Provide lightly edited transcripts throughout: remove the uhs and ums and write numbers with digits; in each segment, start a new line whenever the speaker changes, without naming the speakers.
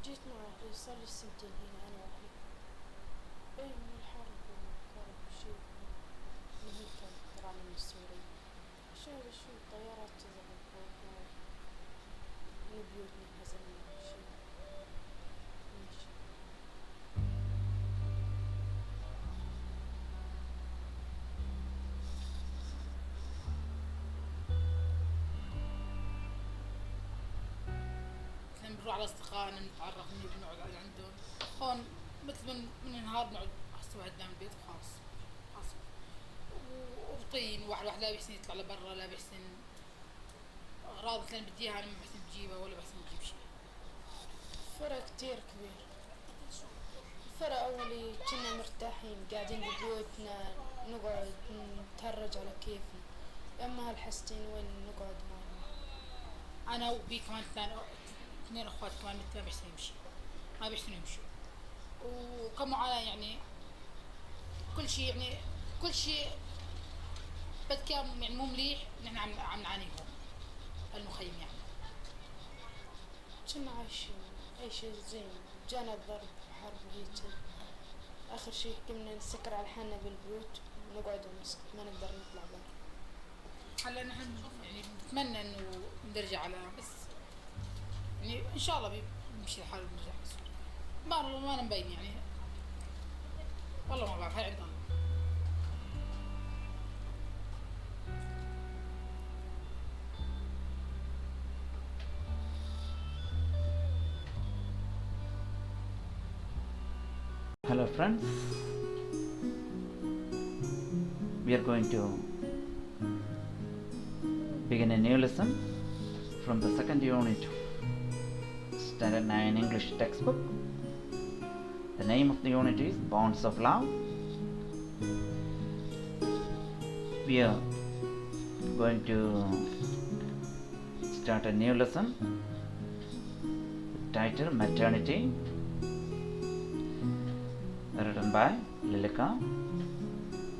جيت مع أهلي، صار لي سنتين هنا أنا وأهلي. أي من الحرب وكانت شي من هيك طلعنا من سوريا عشان شو الطيارات تضرب فوق وبيوتنا انهزمنا شي ماشي.
مثلا بنروح على أصدقائنا بنتعرف بنقعد عندهم هون. مثل من النهار بنقعد حسوا عندنا من البيت وخلاص. خلاص. وروتين واحد لا بيحسن يطلع لبرا، لا بيحسن أغراض مثلا بدي إياها أنا ما بحسن بجيبها ولا بحسن بجيب شي.
فرق كتير كبير. الفرق أولي كنا مرتاحين قاعدين ببيوتنا، نقعد نتهرج على كيفنا. أما هالحستين وين نقعد هون.
أنا وبي كمان اثنين أخوات كمان مثل ما بيحسن يمشي، ما بيحسن يمشوا. وكمعاناة يعني كل شيء يعني كل شيء بد كان يعني مو مليح. نحن عم نعاني هون المخيم يعني.
كنا عايشين عيشة زين، جانا الضرب حرب هيك. آخر شي كنا نسكر على حالنا بالبيوت ونقعد ونسكت، ما نقدر نطلع برا.
هلا نحن يعني نتمنى انه نرجع على بس يعني ان شاء الله بيمشي الحال ونرجع بس ما نبين يعني. والله ما بعرف، هاي عند الله.
Hello friends, we are going to begin a new lesson from the second unit of Standard 9 English textbook. The name of the unit is Bonds of Love. We are going to start a new lesson titled Maternity, written by Lilika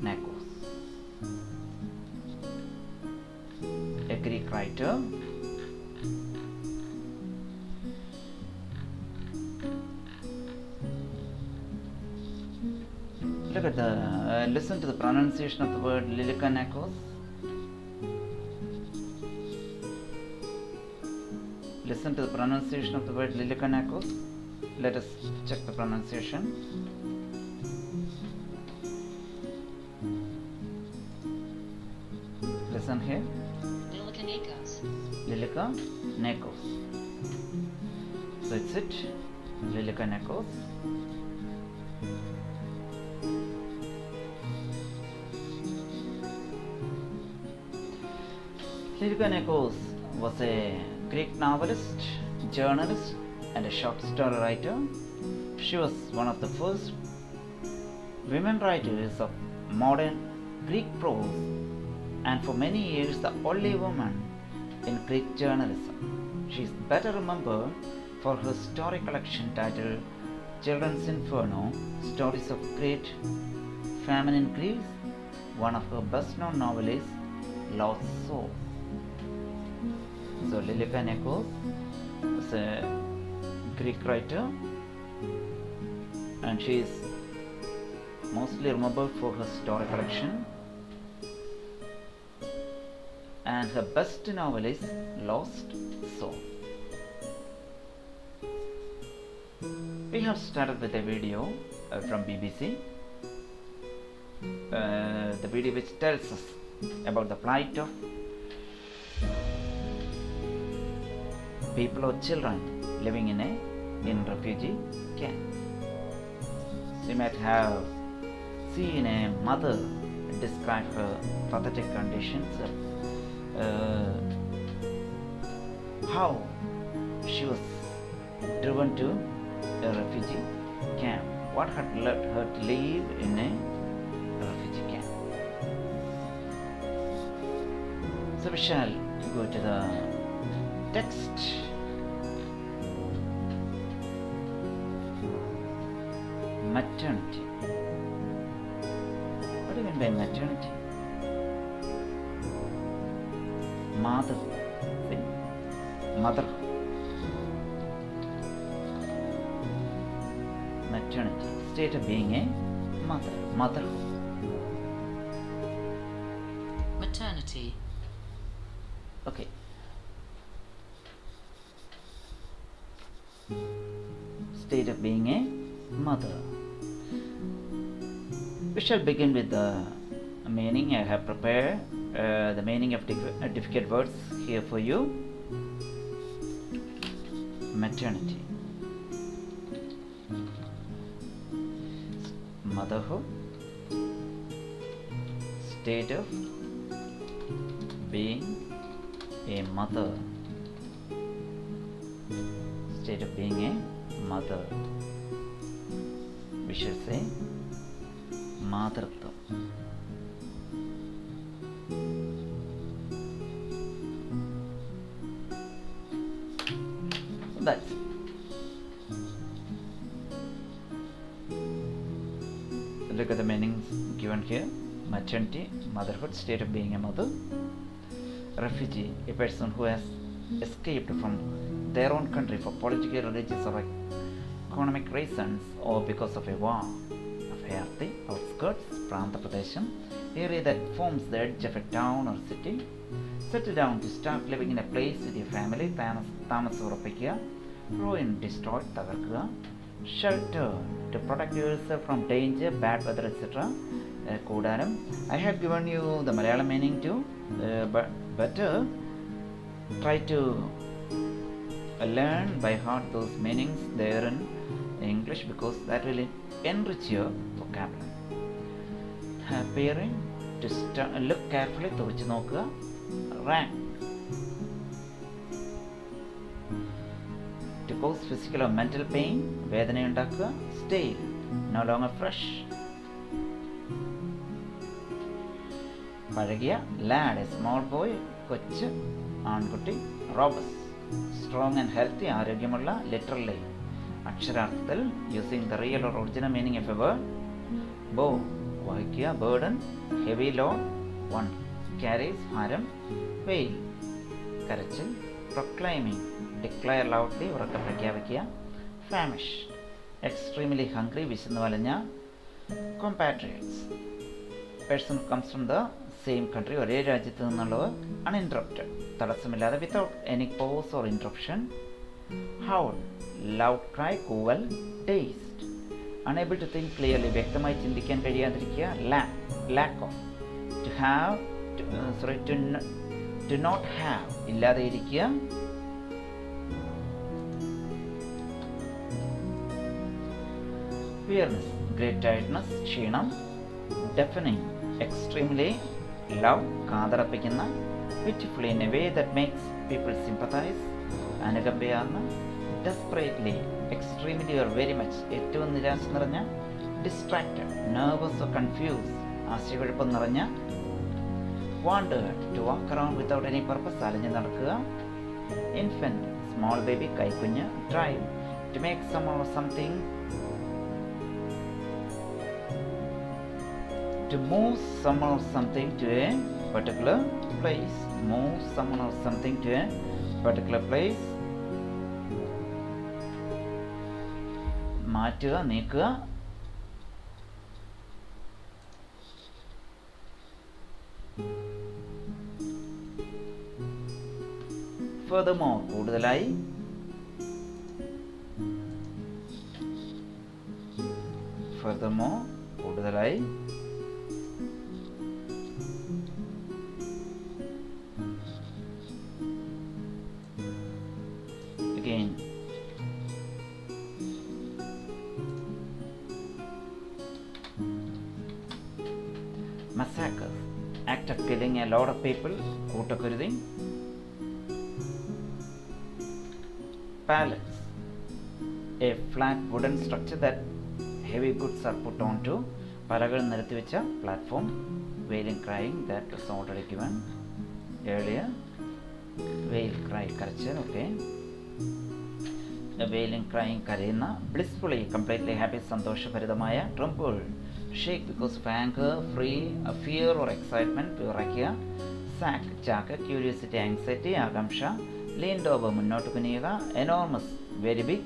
Nakos, a Greek writer. Look at listen to the pronunciation of the word Lilika Nakos. Listen to the pronunciation of the word Lilika Nakos. Let us check the pronunciation. Listen here.
Lilika Nakos.
Lilika Nakos. So it's it. Lilika Nakos. Lilika Nakos was a Greek novelist, journalist, and a short story writer. She was one of the first women writers of modern Greek prose, and for many years the only woman in Greek journalism. She is better remembered for her story collection titled Children's Inferno, Stories of Great Famine in Greece. One of her best-known novels, Lost Soul. So Lilika Nakos is a Greek writer, and she is mostly remembered for her story collection, and her best novel is Lost Soul. We have started with a video from BBC, the video which tells us about the plight of people or children living in refugee camps. You might have seen a mother describe her pathetic conditions, how she was driven to a refugee camp, what had led her to live in a refugee camp. So we shall go to the text. Maternity. What do you mean by maternity? Mother. Mother. maternity. State of being a mother. Motherhood.
Maternity.
Okay. State of being a mother. We shall begin with the meaning. I have prepared the meaning of difficult words here for you. Maternity, motherhood, state of being a mother, state of being a mother. We should say മാതൃത്വം. That's it. Look at the meanings given here. Maternity, motherhood, state of being a mother. Refugee, a person who has escaped from their own country for political, religious or economic reasons or because of a war. Afayarthi, outskirts, Pranthapadesham, area that forms the edge of a town or city. Settle down to start living in a place with your family. താമസമുറപ്പിക്കുക. Ruin, destroy, തകർക്കുക. Shelter, to protect yourself from danger, bad weather, etc. കൂടാരം. I have given you the Malayalam meaning too, but better try to learn by heart those meanings there in English, because that will enrich your vocabulary. Appearing, to look carefully, തുറച്ചു നോക്കുക. Rank, to cause physical or mental pain, വേദനയുണ്ടാക്കുക. Stale, no longer fresh. പഴകിയ. Lad, a small boy, കൊച്ച്, ആൺകുട്ടി. Robust, strong and healthy, ആരോഗ്യമുള്ള. Literally, അക്ഷരാർത്ഥത്തിൽ, using the real or original meaning of a word. Bow, വഹിക്കുക. Burden, heavy load. One, carries, ഭാരം. Wail, കരച്ചിൽ. Proclaiming, declare loudly, ഉറക്കെ പ്രഖ്യാപിക്കുക. Famished, extremely hungry, വിശന്നു വലഞ്ഞ. Compatriots, person who comes from the same country, ഒരേ രാജ്യത്ത് നിന്നുള്ളവർ. Uninterrupted, തടസ്സമില്ലാതെ, without any pause or interruption. Howl, loud cry, കൂവൽ. Dazed, unable to think clearly, വ്യക്തമായി ചിന്തിക്കാൻ കഴിയാതിരിക്കുക. Lack of, to have, to not have, ഇല്ലാതെ ഇരിക്കുക. Weariness, great tiredness, ക്ഷീണം. Deafening, extremely loud, കാതറപ്പിക്കുന്ന. Pitifully, in a way that makes people sympathize, അനുകമ്പയാർന്ന. Desperately, extremely or very much, ഏറ്റവും നിരാശ നിറഞ്ഞ. Distracted, nervous or confused, ആശയക്കുഴപ്പം നിറഞ്ഞ. Wander, to walk around without any purpose, അലഞ്ഞു നടക്കുക. Infant, small baby, കൈക്കുഞ്ഞ്. Drive, to make someone or something, to move someone or something to a particular place. Move someone or something to a particular place. മാറ്റുക, നീക്കുക. Furthermore, കൂടുതലായി. Furthermore, കൂടുതലായി. Again, massacre, act of killing a lot of people, കൂട്ടക്കുരുതി. Pallets, a flat wooden structure that heavy goods are put onto. പലകൾ നിരത്തി വെച്ച platform. Wailing, crying, that was already given earlier. Wail, cry, കരച്ചിൽ. Okay. Wailing, crying, കരയുന്ന. Blissfully, completely happy, സന്തോഷഭരിതമായ. Tremble, shake because of anger, free, fear or excitement, വിറയ്ക്കുക. Sack, ചാക്ക്. Curiosity, anxiety, ആകാംക്ഷ. Leaned over, മുന്നോട്ട് കുനിയുക. Enormous, very big,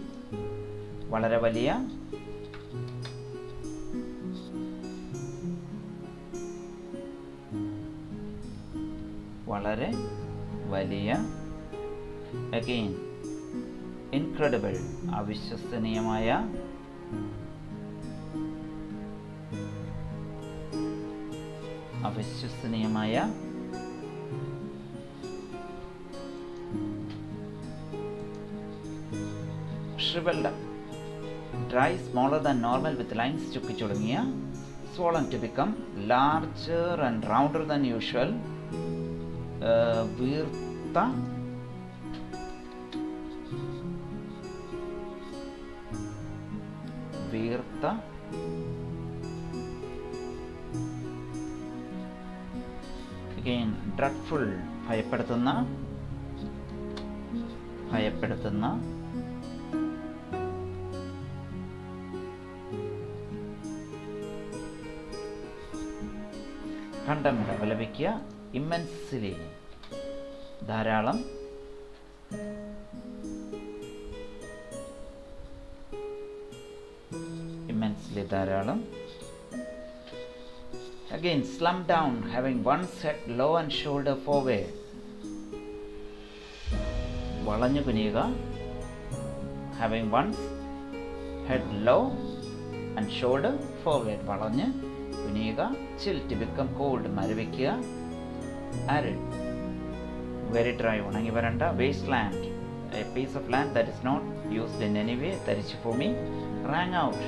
വളരെ വലിയ. വളരെ വലിയ. Again incredible, അവിശ്വസനീയമായ. അവിശ്വസനീയമായ. shriveled up, dry, smaller than normal with lines ചുക്കിച്ചുടങ്ങിയ. swollen to become larger and rounder than usual. വീർത്ത. വീർത്ത. again dreadful, ഭയപ്പെടുത്തുന്ന. ഭയപ്പെടുത്തുന്ന. കണ്ടംഡ്, അപലപിക്കുക. ഇമ്മൻസ്ലി, ധാരാളം. ഇമ്മൻസ്ലി, ധാരാളം. Again, slump down, having one's head low and shoulder forward. വളഞ്ഞു കുനിയുക. having one's head low and shoulder forward. വളഞ്ഞ് കുനിയുക. chill, to become cold, മരവിക്കുക. arid, very dry, ഉണങ്ങി വരണ്ട. wasteland, a piece of land that is not used in any way, തരിച്ചു ഭൂമി. rang out,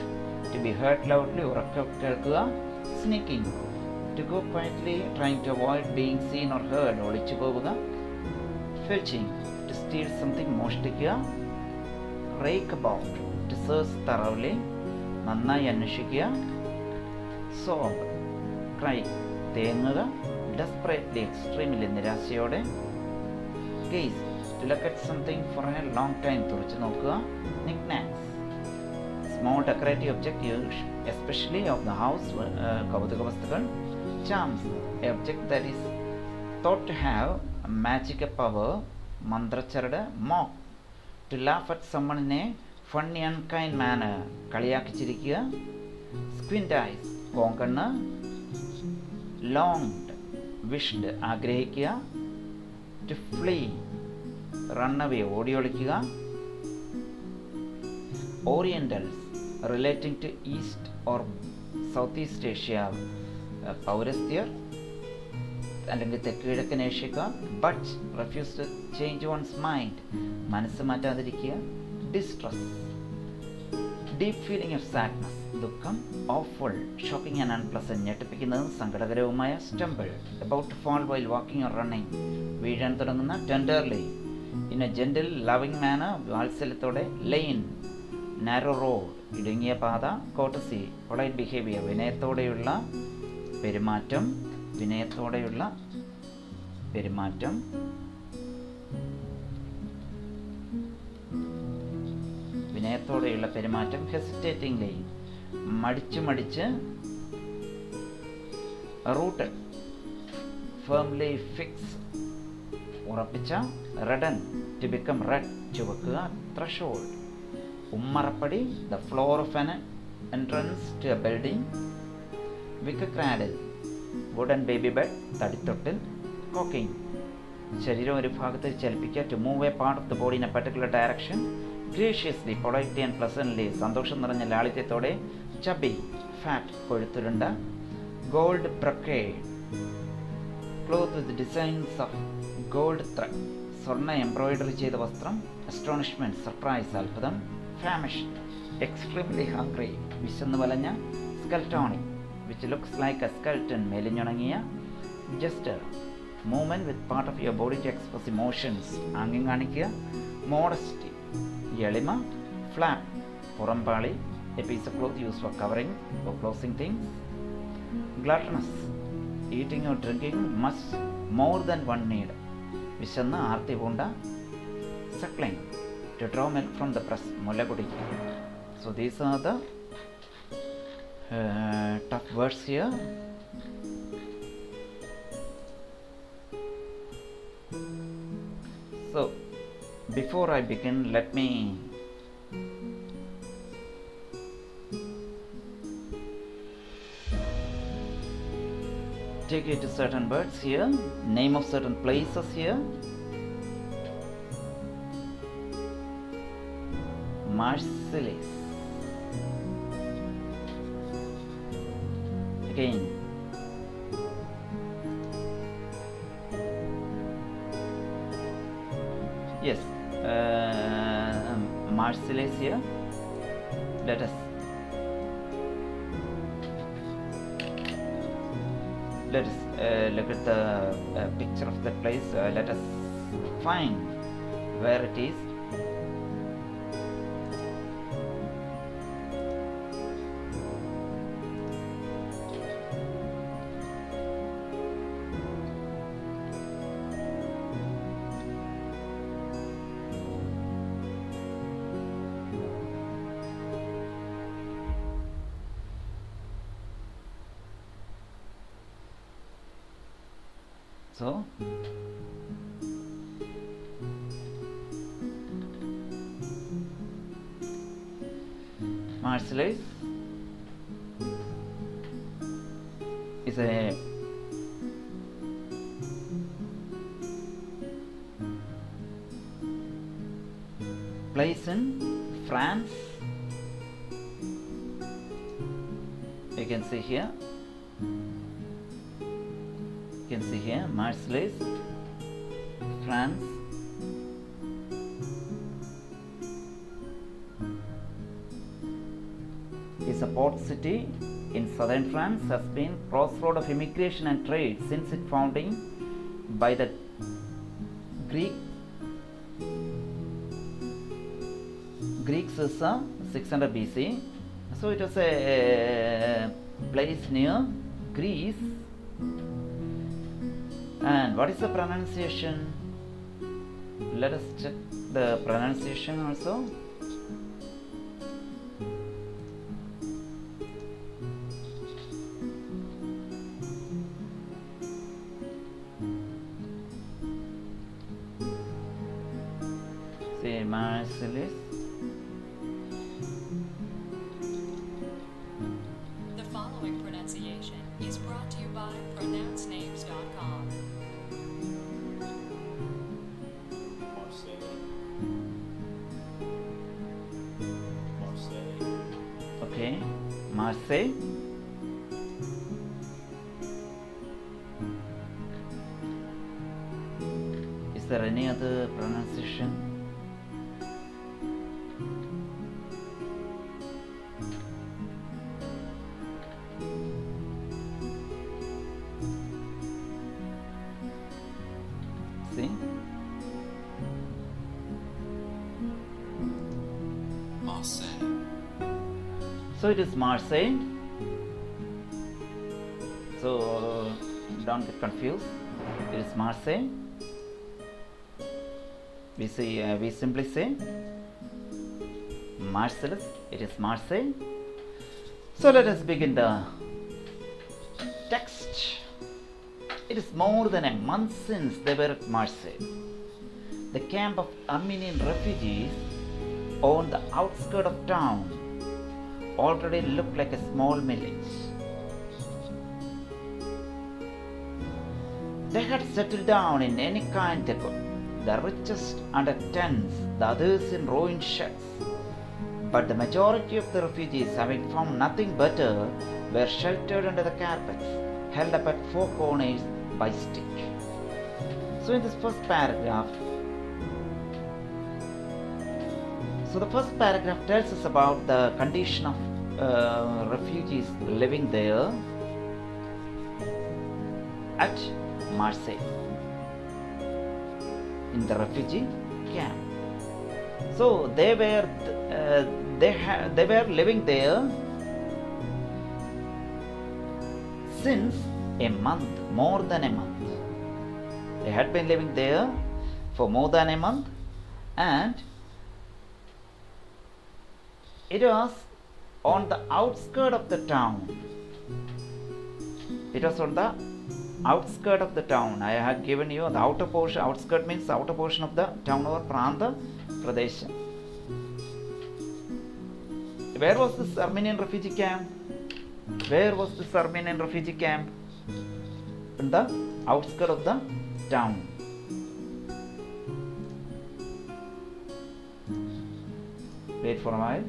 to be heard loudly, ഉറക്കെ കേൾക്കുക. sneaking, to go quietly, trying to avoid being seen or heard, ഒളിച്ചു പോവുക. filching, to steal something, മോഷ്ടിക്കുക. rake about, to search thoroughly, നന്നായി അന്വേഷിക്കുക. sob, cry, തേങ്ങുക. desperately, extremely, നിരാശയോടെ. gaze, to look at something for a long time, തുറച്ചു നോക്കുക. knickknacks, small decorative object used especially of the house, കൗതുക വസ്തുക്കൾ. charms, a object that is thought to have a magic power, മന്ത്രച്ചരട്. mock, to laugh at someone in a funny unkind manner, കളിയാക്കി ചിരിക്കുക. squint eyes, കോങ്കണ്ണ്. longed, wished, ആഗ്രഹിക്കുക. to flee, run away, ഓടിയൊളിക്കുക. orientals, relating to East or Southeast Asia, പൗരസ്ത്യർ അല്ലെങ്കിൽ തെക്ക് കിഴക്കൻ ഏഷ്യക്കാർ. But refuse to change one's mind, മനസ്സ് മാറ്റാതിരിക്കുക. distress, deep feeling of sadness, ദുഃഖം. awful, shocking and unpleasant, ഞെട്ടിപ്പിക്കുന്നതും സങ്കടകരവുമായ. stumble, about to fall while walking or running, വീഴാൻ തുടങ്ങുന്ന. tenderly, in a gentle loving manner, വാത്സല്യത്തോടെ. lane, narrow road, ഇടുങ്ങിയ പാത. courtesy, polite behavior, വിനയത്തോടെയുള്ള പെരുമാറ്റം. വിനയത്തോടെയുള്ള പെരുമാറ്റം. വിനയത്തോടെയുള്ള പെരുമാറ്റം. hesitatingly, മടിച്ച്. rooted, firmly fix, ഉറപ്പിച്ച. redden, to become red, ചുവക്കുക. threshold, ഉമ്മറപ്പടി, the floor of an entrance to a building. wicker cradle, wooden baby bed, തടിത്തൊട്ടിൽ. cocking, ശരീരം ഒരു ഭാഗത്ത് ചലിപ്പിക്കുക. to move a part of the body in a particular direction. graciously, politely and pleasantly, സന്തോഷം നിറഞ്ഞ ലാളിത്യത്തോടെ. chubby, fat, കൊഴുത്തുരുണ്ട. gold brocade, cloth with designs of gold thread, സ്വർണ്ണ embroidery ചെയ്ത വസ്ത്രം. astonishment, surprise, അത്ഭുതം. famished, extremely hungry, വിശന്നു വലഞ്ഞ. skeletonic, which looks like a skeleton, മെലിഞ്ഞുണങ്ങിയ. gesture, movement with part of your body to express emotions, ആംഗ്യം കാണിക്കുക. modesty, എളിമ. flap, പുറംപാളി, a piece of cloth used for covering or closing things. gluttonous, eating or drinking much more than one need, വിശന്ന് ആർത്തി പൂണ്ട. suckling, to draw milk from the breast, മുല കുടിക്കുക. so these are the tough words here. So before I begin, let me take you to certain words here, name of certain places here. Marseilles. Again. Yes, Marseilles here. Let us look at the picture of that place. Let us find where it is. So, Marseilles is a place in France. You can see here. You can see here Marseilles, France. Is a port city in southern France, has been crossroad of immigration and trade since its founding by the Greeks is 600 BC. So it was a place near Greece. And what is the pronunciation? Let us check the pronunciation also. Say Marseilles.
The following pronunciation is brought to you by pronouncenames.com.
Okay, Marseille. Is there any other pronunciation? See?
Marseille.
So it is Marseille. So don't get confused. It is Marseille. We simply say Marseilles. It is Marseille. So let us begin the text. It is more than a month since they were at Marseille, the camp of Armenian refugees on the outskirts of town. Already looked like a small village. They had settled down in any kind they could, the richest under tents, the others in ruined sheds. But the majority of the refugees, having found nothing better, were sheltered under the carpets, held up at four corners by sticks. So in this first paragraph, the first paragraph tells us about the condition of refugees living there at Marseille, in the refugee camp. So they were living there since a month, more than a month. They had been living there for more than a month, and it was on the outskirts of the town. It was on the outskirts of the town. I have given you the outer portion. Outskirt means the outer portion of the town or Pranta Pradesh. Where was this Armenian refugee camp? Where was this Armenian refugee camp? in the outskirts of the town. Wait for a while.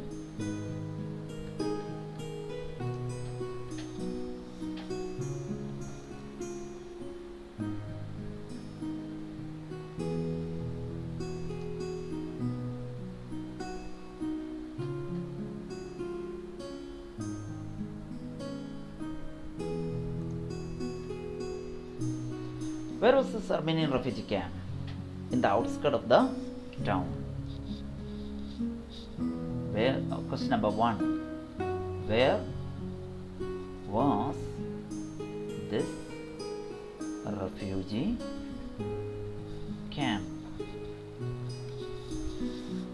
Where was this Armenian refugee camp? In the outskirts of the town. Where? Question number 1. Where was this refugee camp?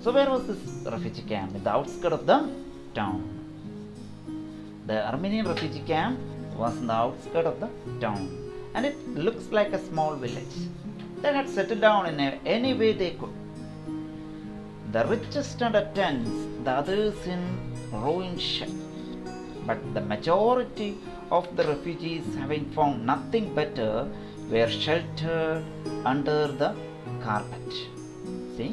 So where was this refugee camp? In the outskirts of the town. The Armenian refugee camp was in the outskirts of the town, and it looks like a small village. They had settled down in any way they could. The richest under tents, the others in ruined sheds. But the majority of the refugees, having found nothing better, were sheltered under the carpet. See?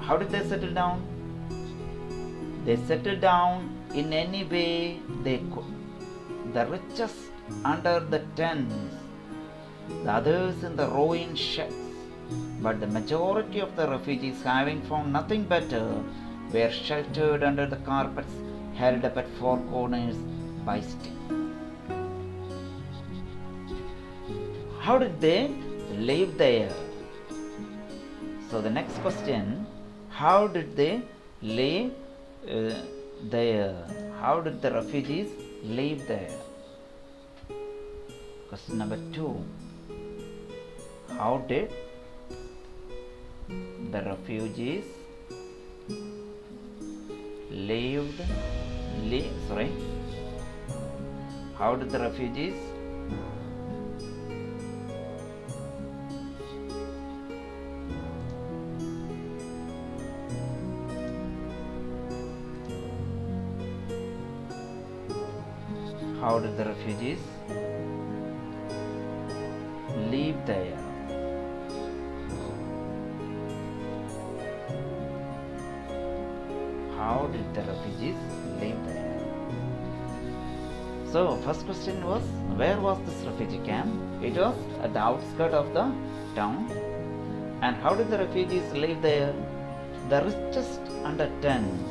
How did they settle down? They settled down in any way they could. The richest under the tents, the others in the ruined sheds. But the majority of the refugees, having found nothing better, were sheltered under the carpets held up at four corners by sticks. How did they live there? So the next question, how did they live there? How did the refugees live there? Question number 2. How did the refugees How did the refugees live there? How did the refugees live there? So, first question was, where was this refugee camp? It was at the outskirts of the town. And how did the refugees live there? The richest under tents,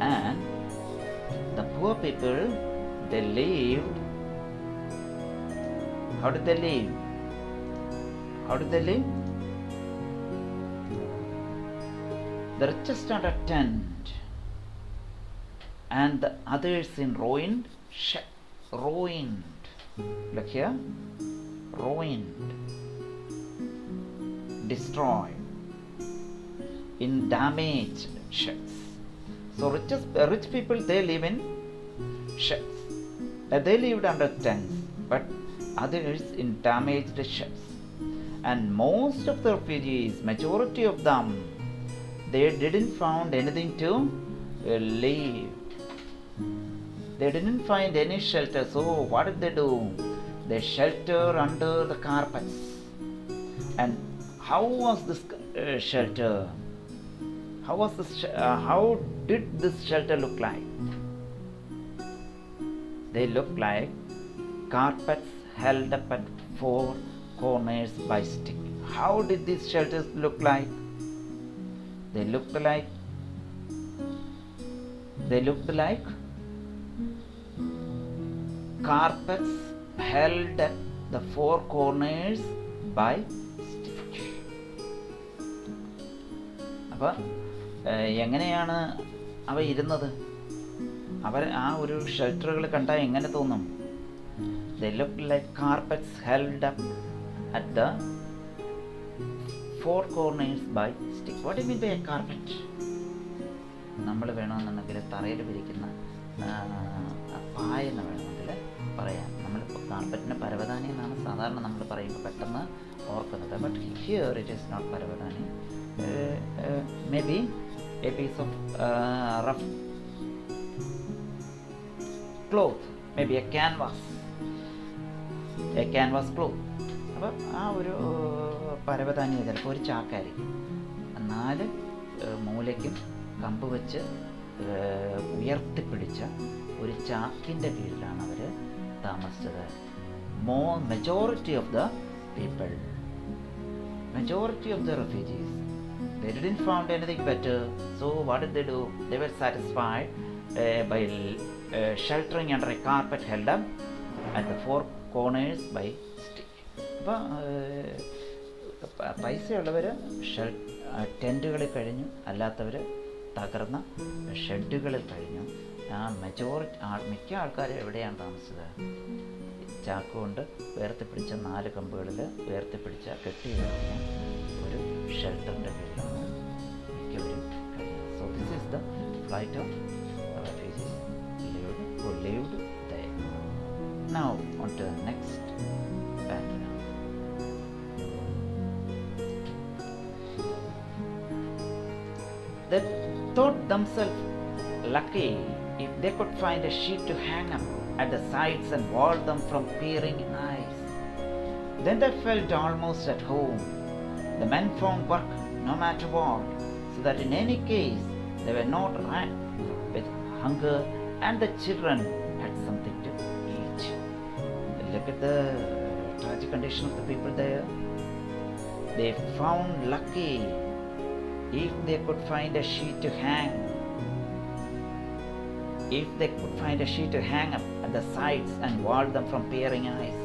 and the poor people, they lived. How did they live? The richest under tent, and the others in ruined. Look here, ruined, destroyed, in damaged sheds. So rich people, they live in sheds. They lived under tents, but others in damaged sheds. And most of the refugees, majority of them, they didn't find anything to live. They didn't find any shelter. So what did they do? They shelter under the carpets. And how was this shelter? How did this shelter look like? They looked like carpets held up at four corners by stick. How did these shelters look like? They looked like carpets held at the four corners by stick. അപ്പോൾ എങ്ങനെയാണ് അവ ഇരുന്നത്? അവർ ആ ഒരു ഷെൽട്ടറുകൾ കണ്ടാൽ എങ്ങനെ തോന്നും? They looked like carpets held up at the four corners by stick. What do you mean by a carpet? നമ്മൾ വേണമെന്നുണ്ടെങ്കിൽ തറയിൽ വിരിക്കുന്ന പായെന്ന് വേണമെങ്കിൽ പറയാം. നമ്മളിപ്പോൾ കാർപ്പറ്റിന് പരവതാനി എന്നാണ് സാധാരണ നമ്മൾ പറയുമ്പോൾ പെട്ടെന്ന് ഓർക്കുന്നത്. But here it is not paravathani. Maybe a piece of rough cloth, maybe a canvas cloth. അപ്പോൾ ആ ഒരു പരവതാനി ചിലപ്പോൾ ഒരു ചാക്കായിരിക്കും. 4 മൂലയ്ക്കും കമ്പ് വെച്ച് ഉയർത്തിപ്പിടിച്ച ഒരു ചാക്കിൻ്റെ കീഴിലാണ് അവർ താമസിച്ചത്. Majority of the people, majority of the refugees, they didn't find anything better. So what did they do? They were satisfied by sheltering under a carpet held up at the 4 corners by stick. അപ്പോൾ പൈസയുള്ളവർ ടെൻറ്റുകളിൽ കഴിഞ്ഞു, അല്ലാത്തവർ തകർന്ന ഷെഡുകളിൽ കഴിഞ്ഞു. മിക്ക ആൾക്കാരും എവിടെയാണ് താമസിച്ചത്? ചാക്കുകൊണ്ട് ഉയർത്തിപ്പിടിച്ച 4 കമ്പുകളിൽ ഉയർത്തിപ്പിടിച്ച കെട്ടി കഴിഞ്ഞ ഒരു ഷെൽട്ടറിൻ്റെ കീഴിലാണ് മിക്കവരും കഴിഞ്ഞത്. So this is the flight of refugees who lived there. Now on to the next paragraph. They thought themselves lucky if they could find a sheet to hang up at the sides and wall them from peering eyes. Then they felt almost at home. The men found work no matter what, so that in any case they were not racked with hunger, and the children had something to eat. Look at the tragic condition of the people there. They found lucky if they could find a sheet to hang. If they could find a sheet to hang up at the sides and wall them from peering eyes.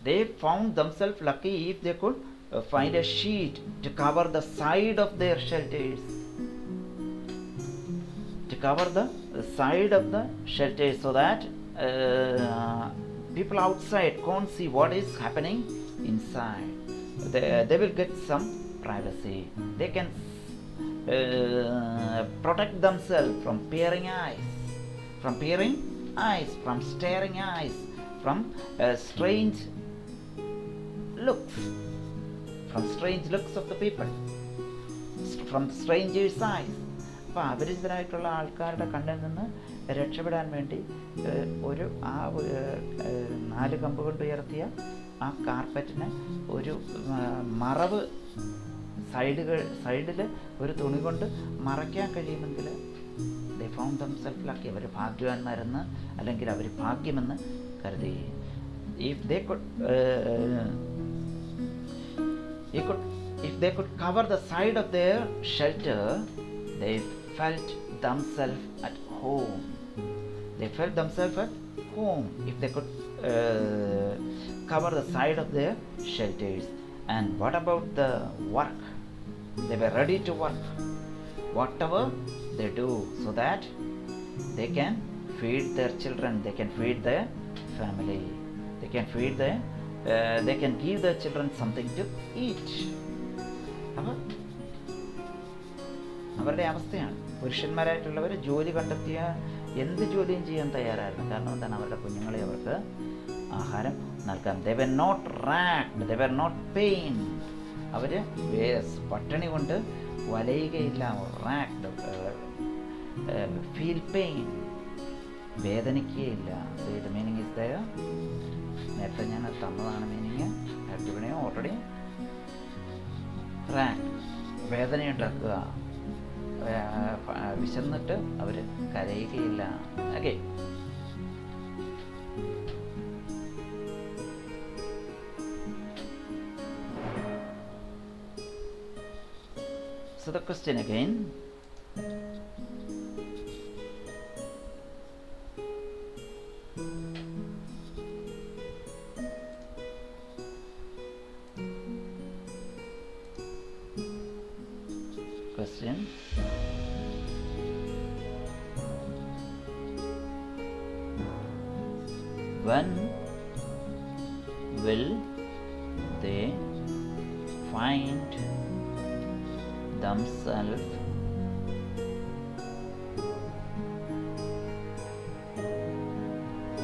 They found themselves lucky if they could find a sheet to cover the side of their shelters. To cover the side of the shelters, so that people outside can't see what is happening inside. They will get some privacy. They can protect themselves from peering eyes, from staring eyes, from strange looks of the people, from strangers' eyes. അപ്പോൾ അപരിചിതരായിട്ടുള്ള ആൾക്കാരുടെ കണ്ണിൽ നിന്ന് രക്ഷപ്പെടാൻ വേണ്ടി ഒരു 4 കമ്പ് കൊണ്ട് ഉയർത്തിയ ആ കാർപ്പറ്റിന് ഒരു മറവ് സൈഡിൽ ഒരു തുണി കൊണ്ട് മറയ്ക്കാൻ കഴിയുമെങ്കിൽ they found themselves lucky. അവർ ഭാഗ്യവാന്മാരെന്ന് അല്ലെങ്കിൽ അവർ ഭാഗ്യമെന്ന് കരുതി. If they could cover the side of their shelter, they felt themselves at home. If they could cover the side of their shelters. And what about the work? They were ready to work whatever they do, so that they can feed their children, they can feed their family, they can give their children something to eat. അവരുടെ അവസ്ഥയാണ്. പുരുഷന്മാരായിട്ടുള്ളവർ ജോലി കണ്ടെത്തിയ എന്ത് ജോലിയും ചെയ്യാൻ തയ്യാറായിരുന്നു. കാരണം എന്താണ്? അവരുടെ കുഞ്ഞുങ്ങളെ അവർക്ക് ആഹാരം നൽകാൻ. They were not racked, they were not pained. അവർ പട്ടിണി കൊണ്ട് വലയുകയില്ല. racked, feel pain, വേദനിക്കുകയില്ല. So the meaning is there. നേരത്തെ ഞാൻ തന്നതാണ് മീനിങ്. ഓൾറെഡി racked, വേദനയുണ്ടാക്കുക, വിശന്നിട്ട് അവർ കരയുകയില്ല. Okay, so the question again. Question. When will they find themselves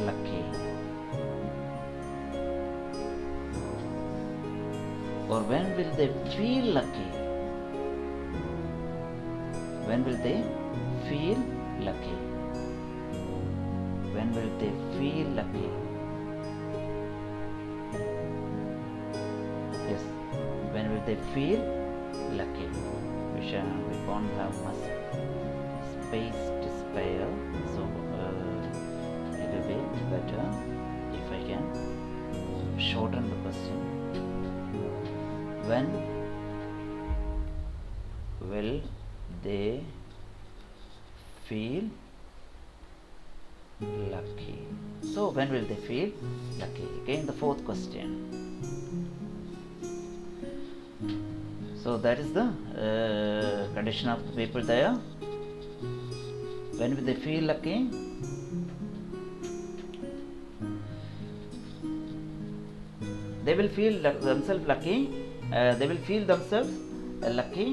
lucky? Or when will they feel lucky? When will they feel lucky? When will they feel lucky? Yes, when will they feel lucky? We won't have much space to spare, so it will be better if I can shorten the question. When will they feel lucky? So when will they feel lucky? Again the fourth question. So that is the condition of the people there. When will they feel lucky? They will feel themselves lucky. They will feel themselves lucky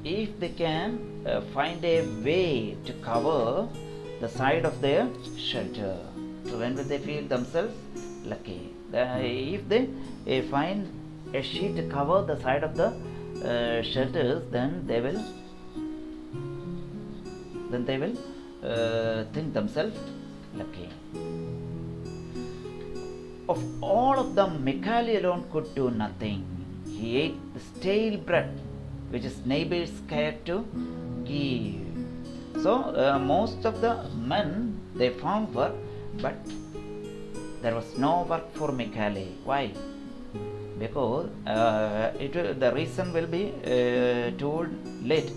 if they can find a way to cover the side of their shelter. So when will they feel themselves lucky? If they find a sheet to cover the side of the shelters, then they will think themselves lucky. Of all of them, Michale alone could do nothing. He ate the stale bread which his neighbors cared to give. So most of the men, they found work, but there was no work for Michale. Why? Because the reason will be told late.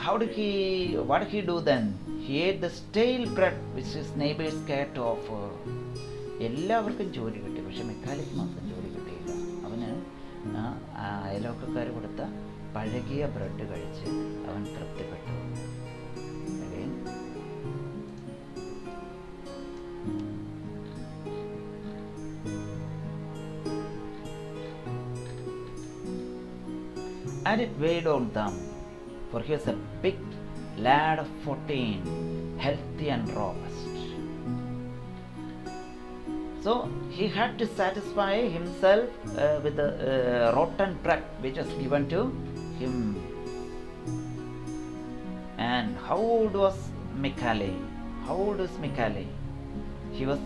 What did he do then? He ate the stale bread which his neighbors cared to offer. എല്ലാവർക്കും ജോലി കിട്ടി, പക്ഷെ മെക്കാലിക്ക് മാത്രം ജോലി കിട്ടിയില്ല. അവന് അയലോക്കക്കാർ കൊടുത്ത പഴകിയ ബ്രെഡ് കഴിച്ച് അവൻ തൃപ്തിപ്പെട്ടു. Again. And it weighed on them, for he was a big lad of 14, healthy and robust. So he had to satisfy himself with the rotten bread which was given to him. And how old was Michale? How old is Michale? He was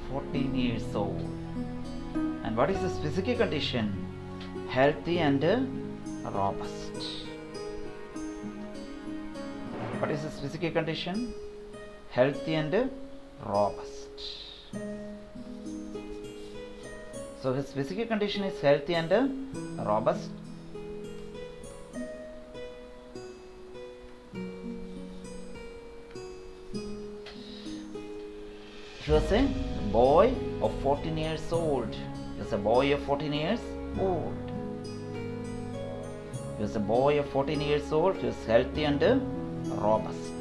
14 years old. And what is his physical condition? Healthy and robust. What is his physical condition? Healthy and robust. So his physical condition is healthy and robust. He was a boy of 14 years old. He was a boy of 14 years old. He was a boy of 14 years old. He was healthy and robust.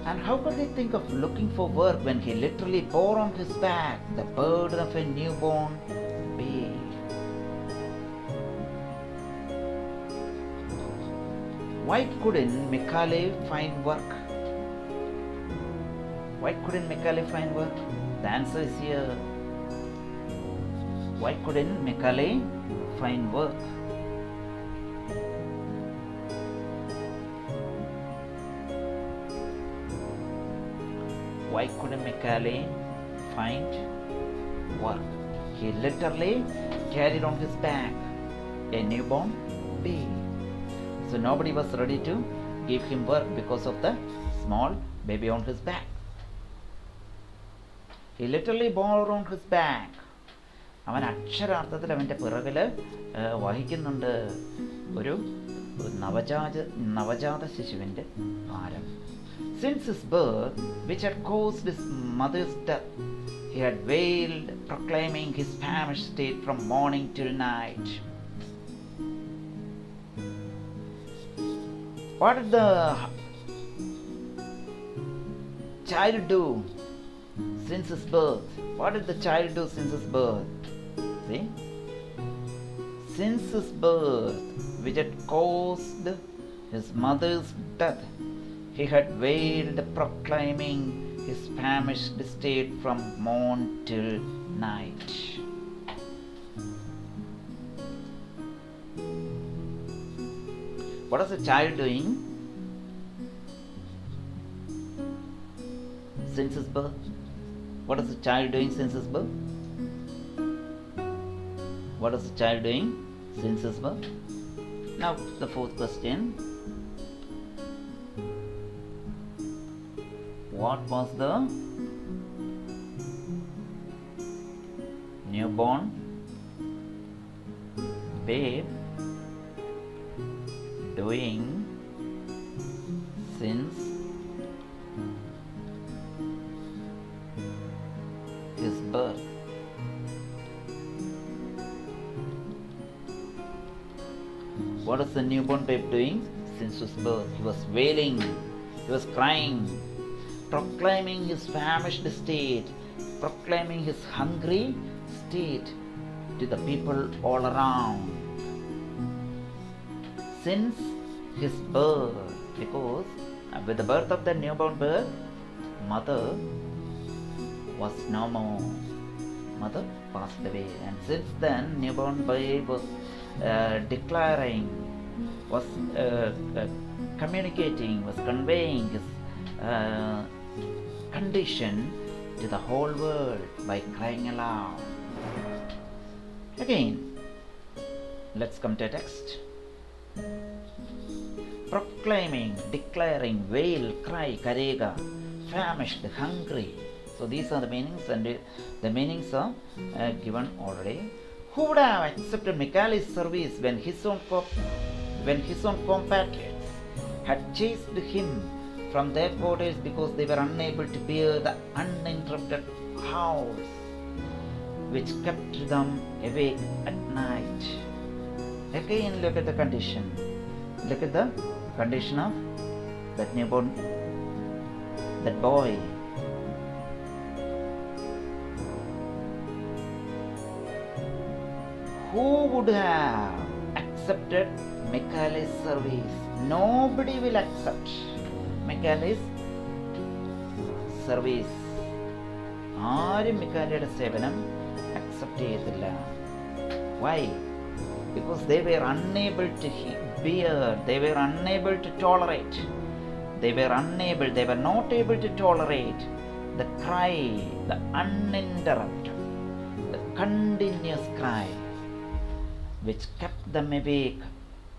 And how could he think of looking for work when he literally bore on his back the burden of a newborn babe? Why couldn't Michale find work? Why couldn't Michale find work? The answer is here. Why couldn't Michale find work? Why couldn't Michale find work? He literally carried on his back a newborn baby. So nobody was ready to give him work because of the small baby on his back. He literally bore on his back. അവൻ അക്ഷരാർത്ഥത്തിൽ അവൻ്റെ പിറകിൽ വഹിക്കുന്നുണ്ട് ഒരു നവജാത ശിശുവിൻ്റെ ഭാരം. Since his birth, which had caused his mother's death, he had wailed, proclaiming his famished state from morning till night. What did the child do since his birth? What did the child do since his birth? See? Since his birth, which had caused his mother's death, he had wailed, proclaiming his famished state from morn till night. What is the child doing since his birth? What is the child doing since his birth? What is the child doing since his birth? Now the fourth question. What was the newborn babe doing since his birth? What is the newborn babe doing since his birth? He was wailing, he was crying, proclaiming his famished state, proclaiming his hungry state to the people all around. Since his birth, because with the birth of the newborn babe, mother was no more. Mother passed away, and since then, newborn babe was declaring, was communicating, was conveying his condition to the whole world by crying aloud. Again, let's come to a text. Proclaiming, declaring, wail, cry, karega, famished, hungry. So these are the meanings, and the meanings are given already. Who would have accepted Michael's service when his own compatriots had chased him from their quarters because they were unable to bear the uninterrupted howls which kept them awake at night? Again, look at the condition. Look at the condition of that newborn, that boy. Who would have accepted Michael's service? Nobody will accept Michael's service. ആരും മിക്കാലയുടെ സേവനം accept ചെയ്തില്ല. Why? Because they were unable to bear, they were unable to tolerate, they were not able to tolerate the cry, the uninterrupted, the continuous cry which kept them awake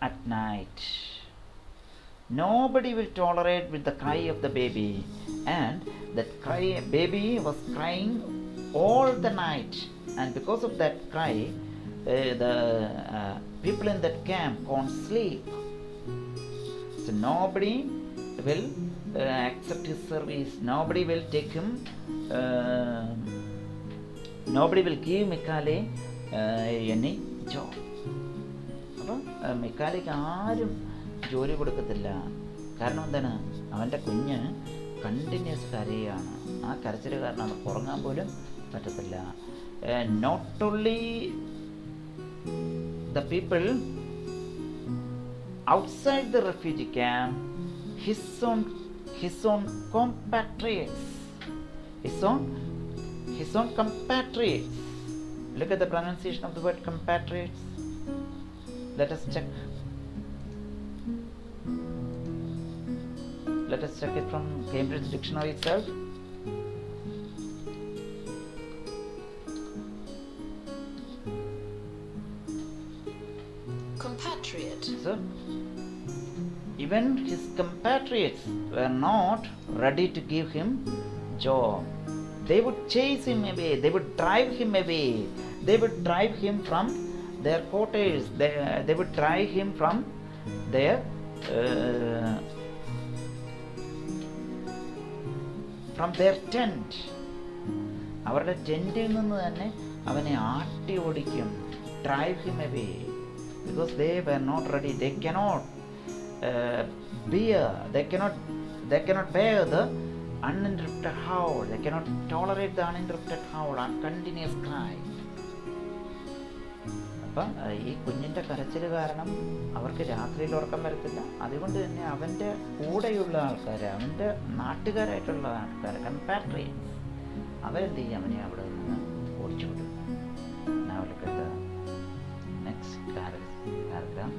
at night. Nobody will tolerate with the cry of the baby, and that baby was crying all the night, and because of that cry, the people in that camp can't sleep. So nobody will accept his service. Nobody will take him. Nobody will give Michale any job. അപ്പോൾ മിക്കാലിക്ക് ആരും ജോലി കൊടുക്കത്തില്ല. കാരണം എന്താണ്? അവൻ്റെ കുഞ്ഞ് continuous കരയാണ്. ആ കരച്ചിൽ കാരണം അവർക്ക് ഉറങ്ങാൻ പോലും പറ്റത്തില്ല. Not only the people outside the refugee camp, his own compatriots, his own compatriots. Look at the pronunciation of the word compatriots. Let us check it from Cambridge Dictionary itself.
Compatriot.
So, even his compatriots were not ready to give him job. They would chase him away. They would drive him away. They would drive him from their quarters. They would drive him from their tent. അവരുടെ ടെൻറ്റിൽ നിന്ന് തന്നെ അവനെ ആട്ടി ഓടിക്കും. Drive him away. Because they were not ready, they cannot bear the uninterrupted howl, they cannot tolerate the uninterrupted howl and continuous cry. അപ്പം ഈ കുഞ്ഞിൻ്റെ കരച്ചിൽ കാരണം അവർക്ക് രാത്രിയിൽ ഉറക്കം വരത്തില്ല. അതുകൊണ്ട് തന്നെ അവൻ്റെ കൂടെയുള്ള ആൾക്കാർ, അവൻ്റെ നാട്ടുകാരായിട്ടുള്ള ആൾക്കാർ, കമ്പാട്രിയൻസ്, അവരെന്ത് ചെയ്യും? അവനെ അവിടെ നിന്ന് ഓടിച്ചു വിടും. Now look at the next paragraph.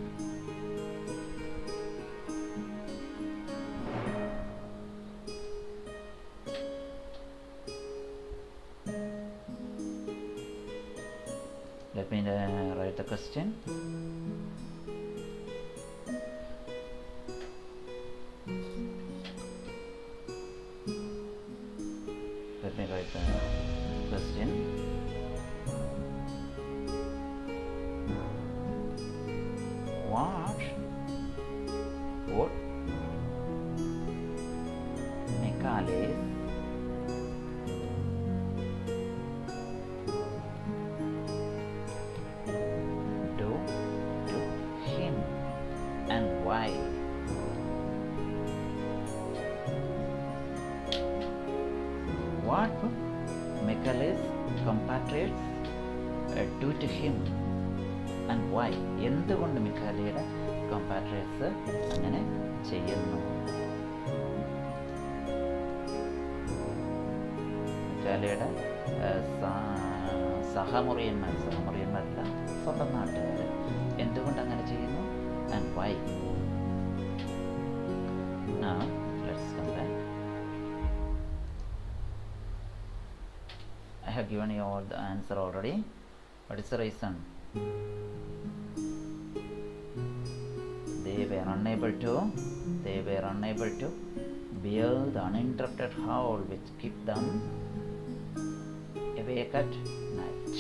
me write the question. Let me write the question. What would Michaelis do to him and why? What would Michaelis compatriots do to him and why? എന്തുകൊണ്ട് മിഖാലിയുടെ കോമ്പാട്രിയറ്റ്സ് അങ്ങനെ ചെയ്യുന്നു? മിഖാലിയുടെ സഹമുറിയന്മാരല്ല, സ്വന്തം നാട്ടുകാർ എന്തുകൊണ്ട് അങ്ങനെ ചെയ്യുന്നു? And why? Now let's come back. I have given you all the answer already. What is the reason? They were unable to bear the uninterrupted howl which kept them awake at night.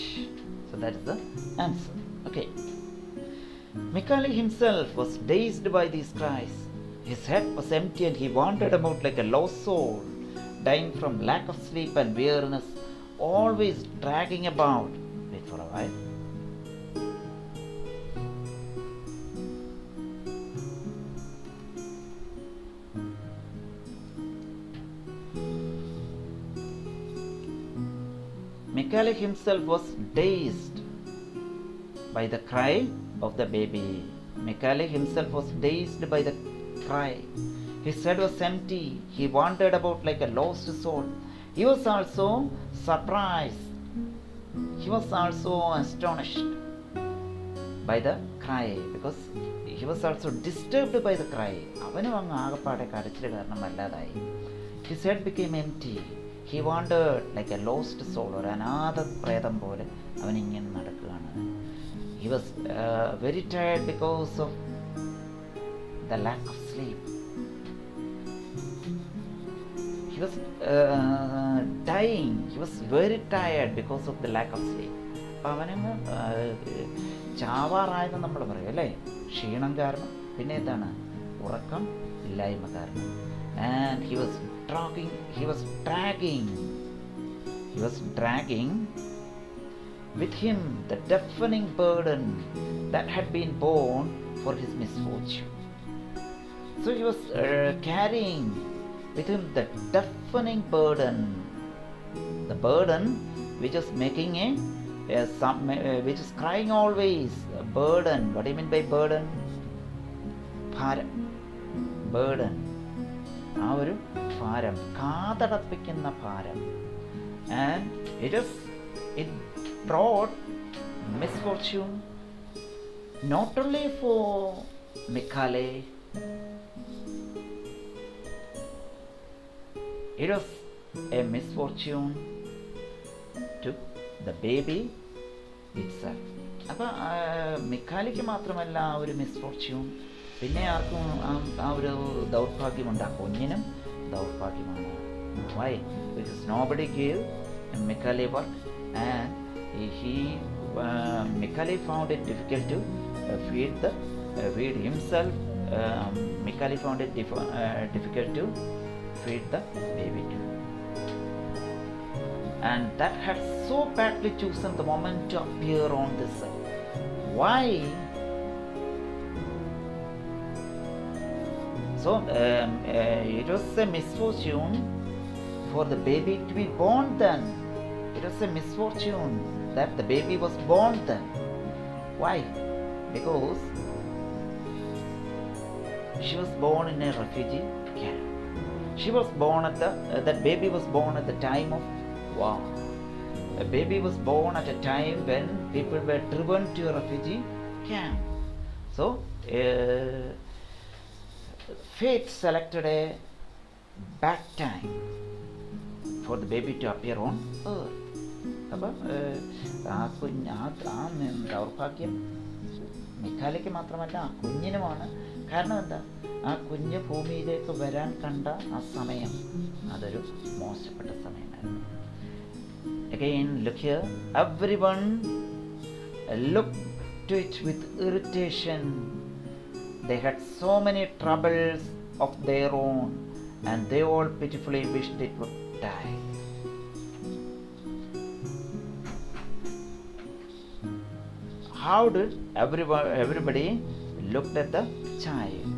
So that is the answer. Okay. Michaeli himself was dazed by these cries. His head was empty and he wandered about like a lost soul, dying from lack of sleep and weariness, always dragging about. Wait for a while. Michaeli himself was dazed by the cry of the baby. Michaeli himself was dazed by the cry. His head was empty. He wandered about like a lost soul. He was also surprised. He was also astonished by the cry because he was also disturbed by the cry. അവനും അങ്ങ് ആകപ്പാടെ കരച്ചിൽ കാരണം വല്ലാതായി. His head became empty. He wandered like a lost soul. ഒരു അനാഥ പ്രേതം പോലെ അവൻ ഇങ്ങനെ നടക്കുകയാണ്. He was very tired because of the lack of sleep. He was dying. He was very tired because of the lack of sleep. അപ്പം അവനങ്ങ് ചാവാറായെന്ന് നമ്മൾ പറയും അല്ലേ? ക്ഷീണം കാരണം, പിന്നെ എന്താണ്? ഉറക്കം ഇല്ലായ്മ കാരണം. And he was dragging with him the deafening burden that had been borne for his misfortune. So he was carrying with him the deafening burden, the burden which is making which is crying always, a burden. What do you mean by burden? ഭാരം, burden. ആ ഒരു ഭാരം, കാതടപ്പിക്കുന്ന ഭാരം. And it brought misfortune not only for Michaeli, it was a misfortune to the baby itself. അപ്പം മിഖാലിക്ക് മാത്രമല്ല ആ ഒരു misfortune, പിന്നെ ആർക്കും ആ ഒരു ദൗർഭാഗ്യമുണ്ട്. ആ കുഞ്ഞിനും ദൗർഭാഗ്യമാണ്. Why? Because nobody gave Michaeli work, and Michaeli found it difficult to feed himself. Michaeli found it difficult to feed the baby too. And that had so badly chosen the moment to appear on this earth. Why? So it was a misfortune for the baby to be born then. It was a misfortune that the baby was born then. Why? Because she was born in a refugee camp. She was born at that baby was born at the time of war. A baby was born at a time when people were driven to a refugee camp. So fate selected a bad time for the baby to appear on earth. അപ്പം ആ ദൗർഭാഗ്യം മിഖാലയ്ക്ക് മാത്രമല്ല ആ കുഞ്ഞിനുമാണ്. കാരണം എന്താ, ആ കുഞ്ഞ് ഭൂമിയിലേക്ക് വരാൻ കണ്ട ആ സമയം അതൊരു മോശപ്പെട്ട സമയമായിരുന്നു. Again, look here. Everyone looked to it with irritation. They had so many troubles of their own, and they all pitifully wished it would die. How did everybody looked at the child?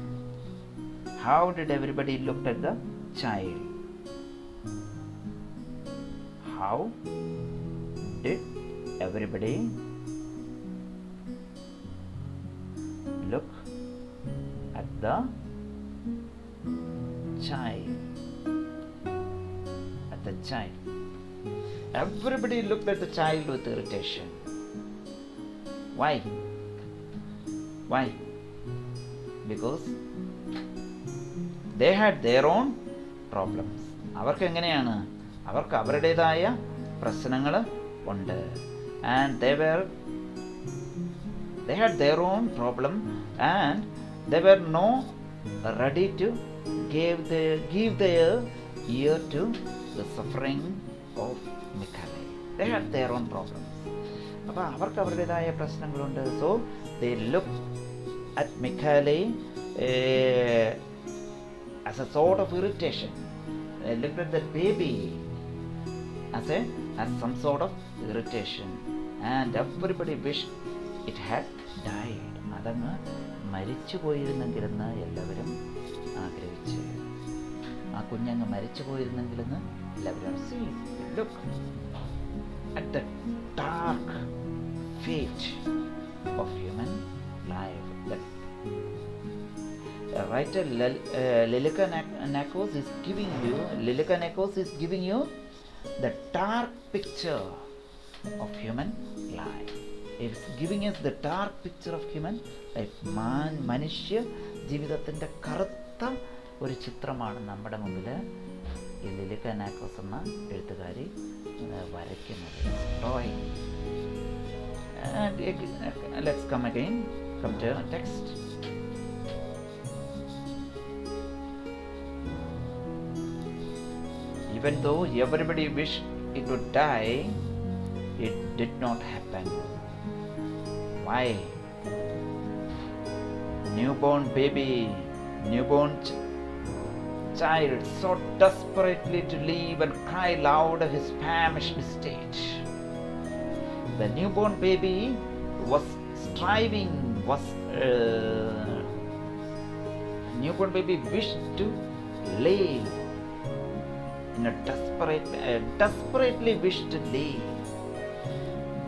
How did everybody looked at the child? How did everybody look at the child? At the child. Everybody looked at the child with irritation. Why? Why? Because they had their own problems. അവർക്ക് എങ്ങനെയാണ്, അവർക്ക് അവരുടേതായ പ്രശ്നങ്ങൾ ഉണ്ട്. And they had their own problem, and they were not ready to give their ear to the suffering of Michale. They had their own problems. അപ്പോൾ അവർക്ക് അവരുടേതായ പ്രശ്നങ്ങളുണ്ട്. So they looked at Michale as a sort of irritation. They looked at that baby as some sort of irritation, and everybody wished it had died. അതങ്ങ് മരിച്ചു പോയിരുന്നെങ്കിലെന്ന് എല്ലാവരും ആഗ്രഹിച്ചു. ആ കുഞ്ഞങ്ങ് മരിച്ചു പോയിരുന്നെങ്കിലെന്ന് എല്ലാവരും. See, look at the dark fate of human life. The writer Lilika Nakos is giving you the dark picture of human life. It's giving us the dark picture of human life. മനുഷ്യ ജീവിതത്തിൻ്റെ കറുത്ത ഒരു ചിത്രമാണ് നമ്മുടെ മുമ്പിൽ ഈ ലിലിക്ക നാക്കോസ് എന്ന എഴുത്തുകാരി വരയ്ക്കുന്നത്. Let's come to text. Even though everybody wished it would die, it did not happen. Why? Newborn child sought desperately to live and cry loud of his famished state. The newborn baby newborn baby wished to live in a desperately wished to live.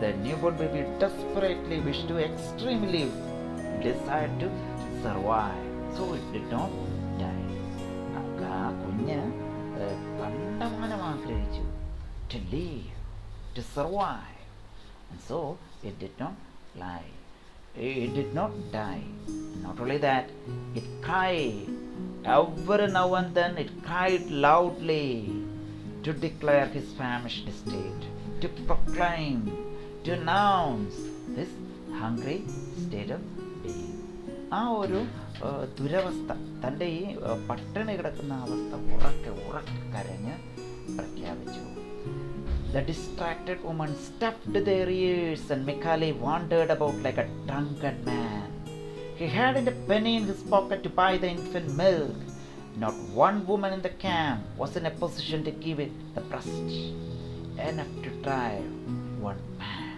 The newborn baby desperately wished to extremely desired to survive, so it did not die. ആ കുഞ്ഞ് കണ്ടമാനം ആഗ്രഹിച്ചു to live, to survive, and so it did not lie. It did not die. Not only that, it cried. Every now and then it cried loudly to declare his famished state, to proclaim, to announce his hungry state of being. ആ ഒരു ദുരവസ്ഥ, തൻ്റെ ഈ പട്ടിണി കിടക്കുന്ന അവസ്ഥ ഉറക്കെ കരഞ്ഞ് പ്രഖ്യാപിച്ചു. The distracted woman stuffed their ears, and Michale wandered about like a drunken man. He hadn't a penny in his pocket to buy the infant milk. Not one woman in the camp was in a position to give it the breast enough to drive one man.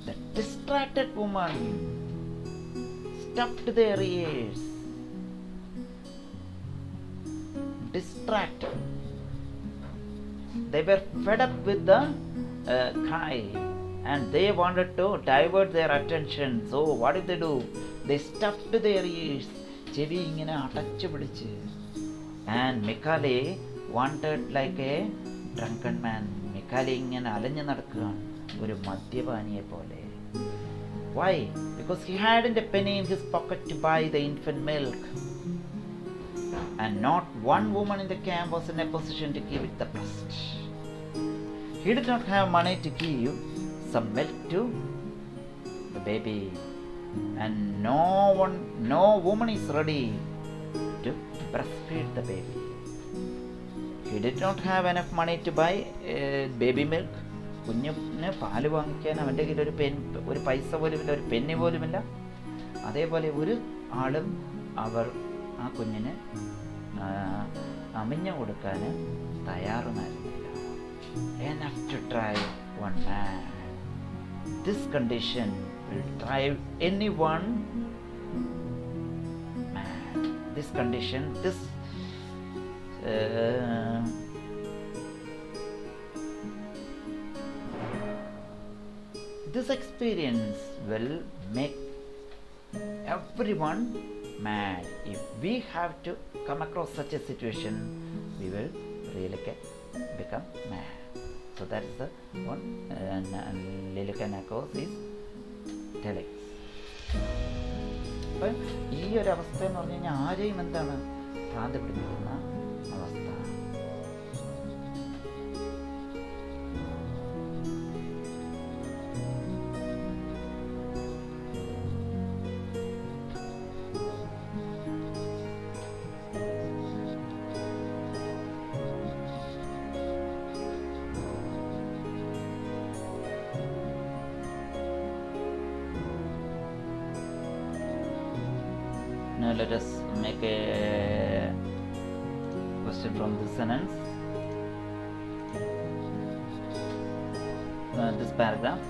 The distracted woman stuffed their ears. Distracted. They were fed up with the cry, and they wanted to divert their attention. So what did they do? They stuffed their ears. ചെവി ഇങ്ങനെ അടച്ചു പിടിച്ച്. And Michale wanted like a drunken man. Michale ഇങ്ങനെ അലഞ്ഞു നടക്കുകയാണ് ഒരു മദ്യപാനിയെ പോലെ. Why? Because he hadn't a penny in his pocket to buy the infant milk. and not one woman in the camp was in a position to give it the breast. He did not have money to give some milk to the baby, and no woman is ready to breastfeed the baby. He did not have enough money to buy baby milk. കുഞ്ഞിന് പാല് വാങ്ങിക്കാൻ അവൻ്റെ കയ്യിൽ ഒരു പൈസ പോലുമില്ല, ഒരു Penny പോലുമില്ല. അതേപോലെ ഒരു ആളും ആ കുഞ്ഞിന് അമിഞ്ഞു കൊടുക്കാൻ തയ്യാറുമായിരുന്നില്ല. Enough to drive one man. This condition will drive anyone mad. This condition, this experience will make everyone mad. If we have to come across such a situation, we will really become mad. So that is the one Lilika Nakos is telling. അപ്പം ഈ ഒരു അവസ്ഥ എന്ന് പറഞ്ഞു കഴിഞ്ഞാൽ ആരെയും എന്താണ് ഭ്രാന്ത് പിടിപ്പിക്കുന്ന അവസ്ഥ. Now let us make a question from this sentence. This paragraph.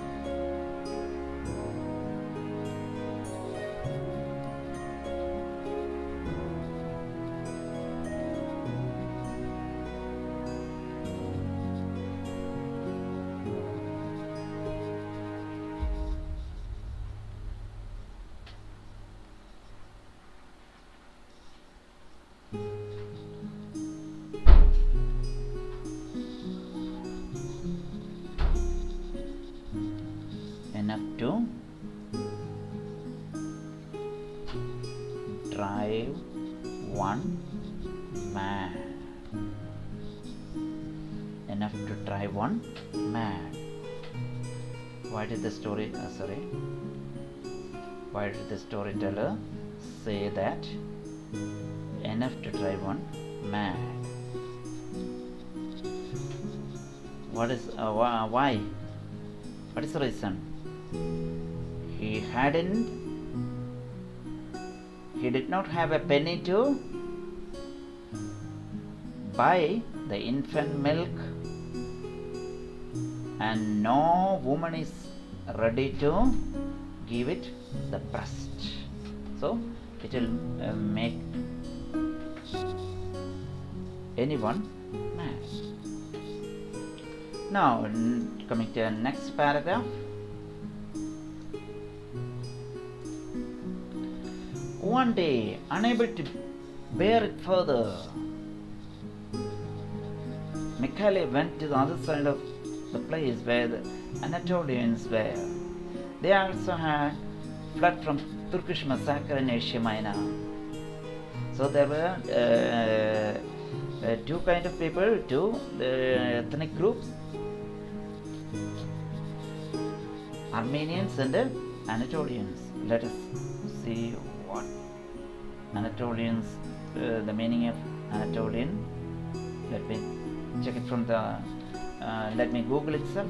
Enough to drive one man. Enough to drive one man. Why did the storyteller say that? Enough to drive one man. What is why? What is the reason? He did not have a penny to buy the infant milk, and no woman is ready to give it the breast. So it will make anyone mad. Now coming to the next paragraph. One day, unable to bear it further, Michele went to the other side of the place where the Anatolians were. They also had fled from Turkish massacre in Asia Minor. So there were two kind of people, two ethnic groups, Armenians and Anatolians. Let us see what Anatolians, the meaning of Anatolian. Let me check it from the, let me Google itself.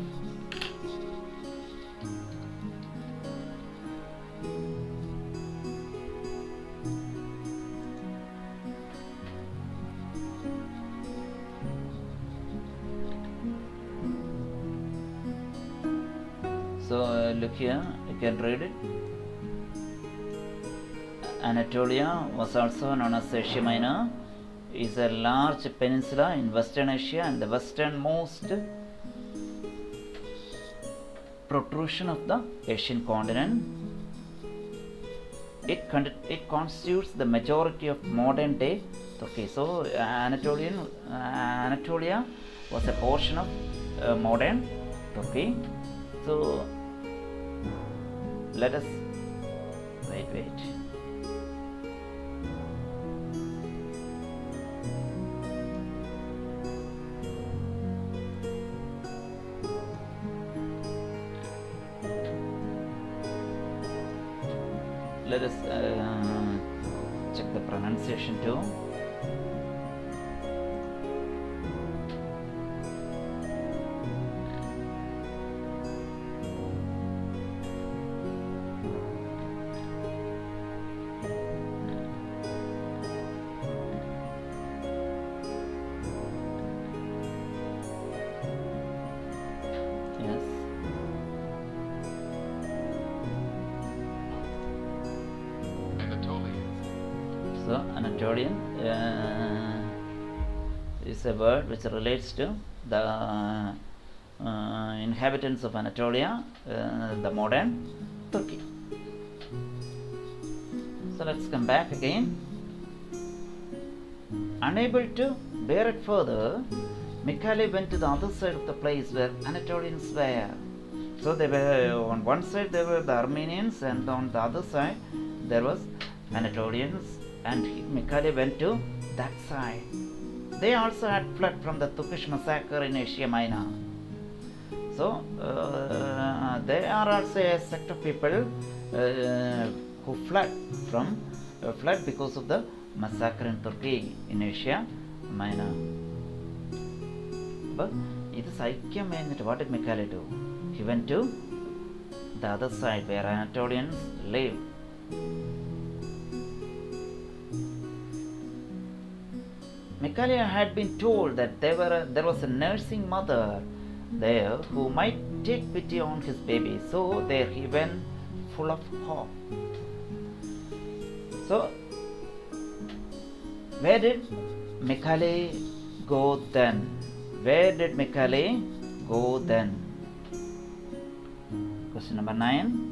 So look here, you can read it. Anatolia was also known as Asia Minor, is a large peninsula in Western Asia and the westernmost protrusion of the Asian continent. It constitutes the majority of modern day Turkey. So Anatolia was a portion of modern Turkey. So let us wait. let us check the pronunciation too. Yes.
Anatolian.
So Anatolian is a word which relates to the inhabitants of Anatolia, the modern Turkey. So let's come back again. Unable to bear it further, Michele went to the other side of the place where Anatolians were. So they were on one side there were the Armenians, and on the other side there was Anatolians, and Michele went to that side. They also had fled from the Turkish massacre in Asia Minor. So there are also a sect of people who fled because of the massacre in Turkey in Asia Minor. But ഇത് സഹിക്കാൻ വേണ്ടിയിട്ട് what did Michele do? He went to the other side where Anatolians live. Michele had been told that there was a nursing mother there who might take pity on his baby. So there he went full of hope. So where did Michele go then? Where did Michele go then? Question number 9.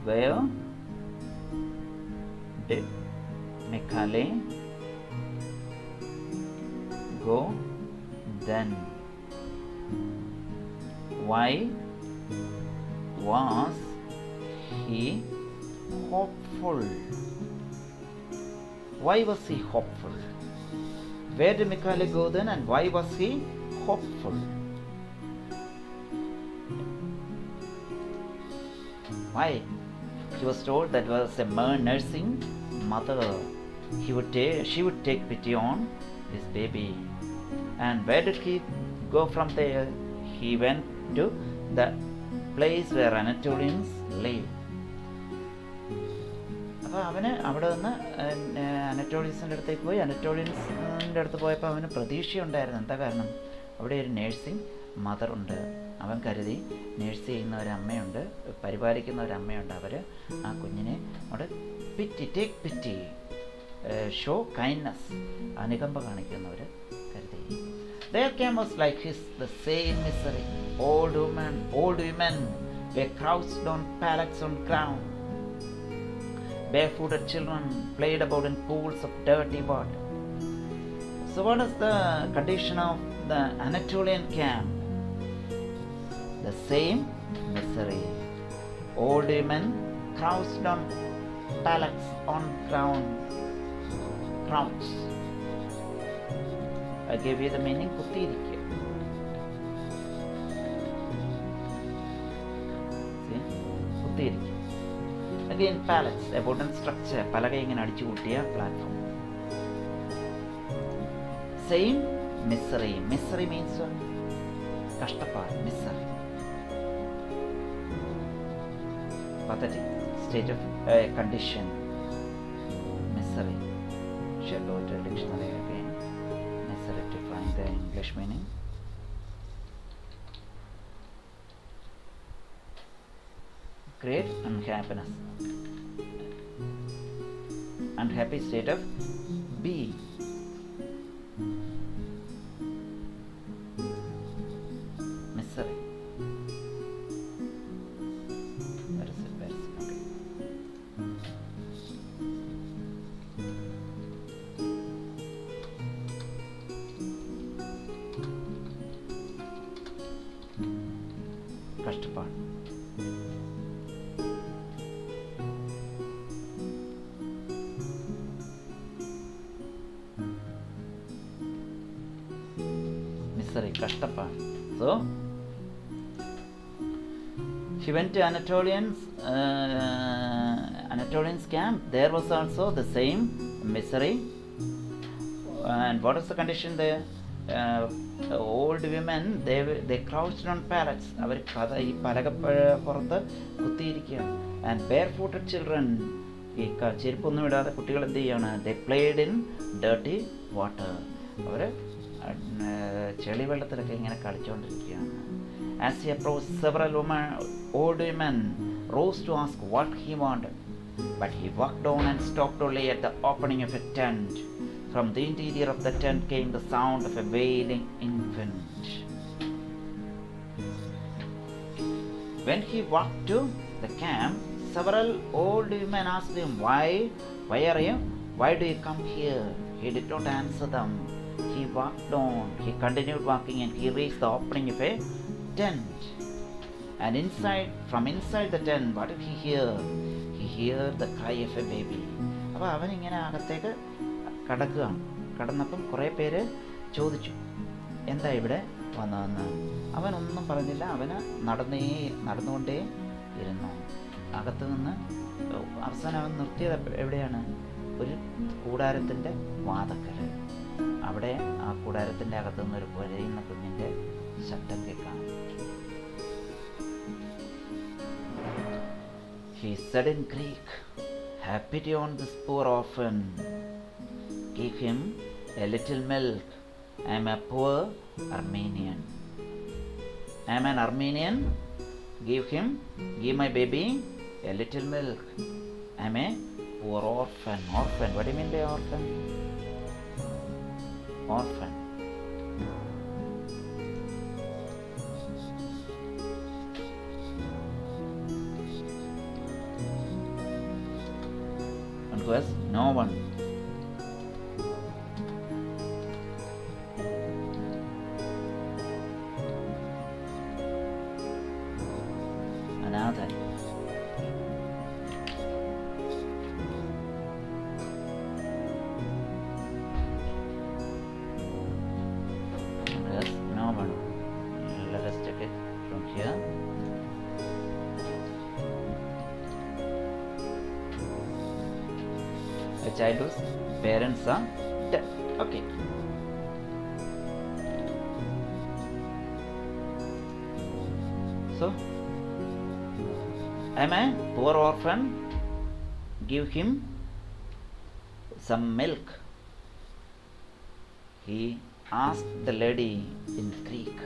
Where did Michele go then? Why was he hopeful? Why was he hopeful? Where did Michele go then, and why was he hopeful? Why? He was told that was a nursing mother. She would take pity on his baby. And where did he go from there? He went to the place where Anatolians live. അപ്പോൾ അവന് അവിടെ നിന്ന് അനറ്റോളിയൻസിൻ്റെ അടുത്തേക്ക് പോയി. അനറ്റോളിയൻസിൻ്റെ അടുത്ത് പോയപ്പോൾ അവന് പ്രതീക്ഷയുണ്ടായിരുന്നു. എന്താ കാരണം? അവിടെ ഒരു നേഴ്സിംഗ് മദറുണ്ട്. അവൻ കരുതി നേഴ്സ് ചെയ്യുന്ന ഒരമ്മയുണ്ട്, പരിപാലിക്കുന്ന ഒരമ്മയുണ്ട്. അവർ ആ കുഞ്ഞിനെ അവിടെ ടേക്ക് പിറ്റി, ഷോ കൈൻഡ്നസ്, അനുകമ്പ കാണിക്കുന്നവർ കരുതി. Their camp was like the same misery. Old women were crouched on pallets on ground. Barefooted children played about in pools of dirty water. So what is the condition of the Anatolian camp? The same misery. Old women crouched on pallets on ground. Crouch. I gave you the meaning. കുത്തിയിരിക്കുക. See? കുത്തിയിരിക്കുക. Again, pallets, a wooden structure, പലക ഇങ്ങനെ അടിച്ചു കൂട്ടിയ platform. Same misery. Misery means what? കഷ്ടപ്പാട്, misery. Pathetic state of condition. Misery. Shall go to a dictionary again. Misery to find the English meaning. Great unhappiness. Unhappy state of being. Misery. Where is it? Okay. കഷ്ടപ്പാട്. Misery, കഷ്ടപ്പാട്. കഷ്ടപ്പാട്. So he went to Anatolians camp. There was also the same misery. And what is the condition there? Old women, they crouched on pallets. അവർ ഈ പലകപ്പുറത്ത് കുത്തിയിരിക്കുകയാണ്. And barefooted children, ഈ ചെരുപ്പൊന്നും ഇടാതെ കുട്ടികൾ എന്ത് ചെയ്യാണ്? They played in dirty water. അവർ ചെളിവെള്ളത്തിലൊക്കെ ഇങ്ങനെ കളിച്ചുകൊണ്ടിരിക്കുകയാണ്. As he approached, several old women rose to ask what he wanted. But he walked on and stopped only at the opening of a tent. From the interior of the tent came the sound of a wailing infant. When he walked to the camp, several old women asked him, Why do you come here? He did not answer them. He walked on. He continued walking and he reached the opening of a tent. And from inside the tent, what did he hear? He heard the cry of a baby. അപ്പോൾ അവൻ ഇങ്ങനെ അകത്തേക്ക് കടക്കുകയാണ്. കടന്നപ്പം കുറേ പേര് ചോദിച്ചു, എന്താ ഇവിടെ വന്നതെന്ന്. അവനൊന്നും പറഞ്ഞില്ല. അവന് നടന്നുകൊണ്ടേ ഇരുന്നു. അകത്ത് നിന്ന് അവസാനം അവൻ നിർത്തിയത് എവിടെയാണ്? ഒരു കൂടാരത്തിൻ്റെ വാതക്കൽ. അവിടെ ആ കൂടാരത്തിൻ്റെ അകത്തു നിന്നൊരു പുരയുന്ന കുഞ്ഞിൻ്റെ ശബ്ദം കേൾക്കാം. He said in Greek, Have pity on this poor orphan. Give him a little milk. I am a poor Armenian. I am an Armenian. Give my baby a little milk. I am a poor orphan. Orphan. What do you mean by orphan? Orphan. One who has no one. Another. Yes, no one. Let us check it from here. A child whose parents are dead. Okay. So, I am a poor orphan. Give him some milk. He asked the lady in Greek.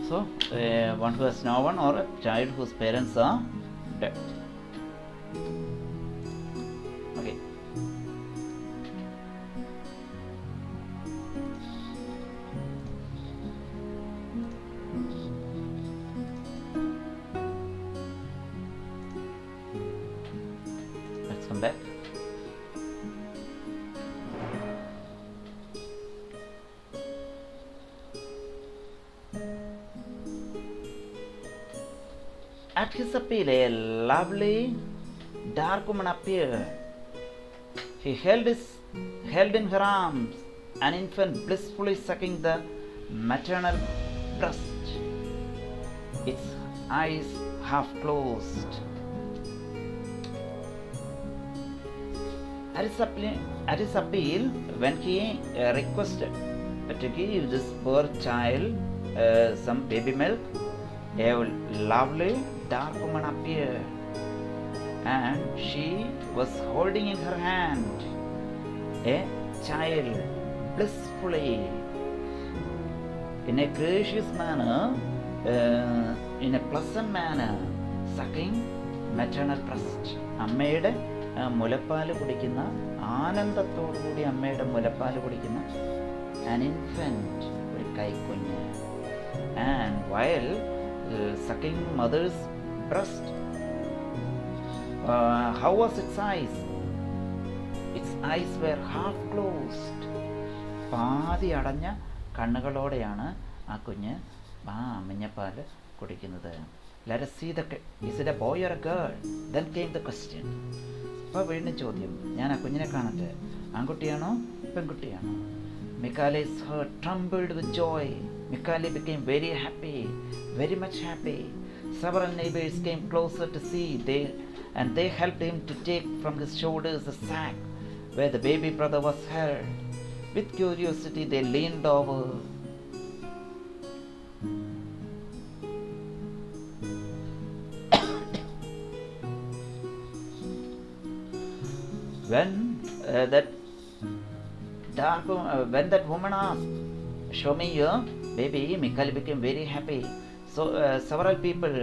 So, one who has no one, or a child whose parents are dead. Okay. back. At his appeal, a lovely dark woman appeared. He held in her arms an infant blissfully sucking the maternal breast, its eyes half closed. At his appeal, when he requested to give this poor child some baby milk, a lovely dark woman appeared, and she was holding in her hand a child blissfully, in a gracious manner, in a pleasant manner, sucking maternal breast. അമ്മയുടെ മുലപ്പാൽ കുടിക്കുന്ന, ആനന്ദത്തോടു കൂടി അമ്മയുടെ മുലപ്പാൽ കുടിക്കുന്ന an infant, ഒരു കൈക്കുഞ്ഞ്. And while sucking mother's breast, how was its eyes? Its eyes were half closed. പാതി അടഞ്ഞ കണ്ണുകളോടെയാണ് ആ കുഞ്ഞ് ആ അമ്മഞ്ഞപ്പാൽ കുടിക്കുന്നത്. Let us see is it a boy or a girl? Then came the question. അപ്പോൾ വീണ്ടും ചോദ്യം, ഞാൻ ആ കുഞ്ഞിനെ കാണട്ടെ, ആൺകുട്ടിയാണോ പെൺകുട്ടിയാണോ? Michale's heart trembled with joy. Michale became very happy, very much happy. Several neighbors came closer to see, and they helped him to take from his shoulders the sack where the baby brother was held. With curiosity, they leaned over. When that woman asked, "Show me your baby," Michale became very happy. So several people,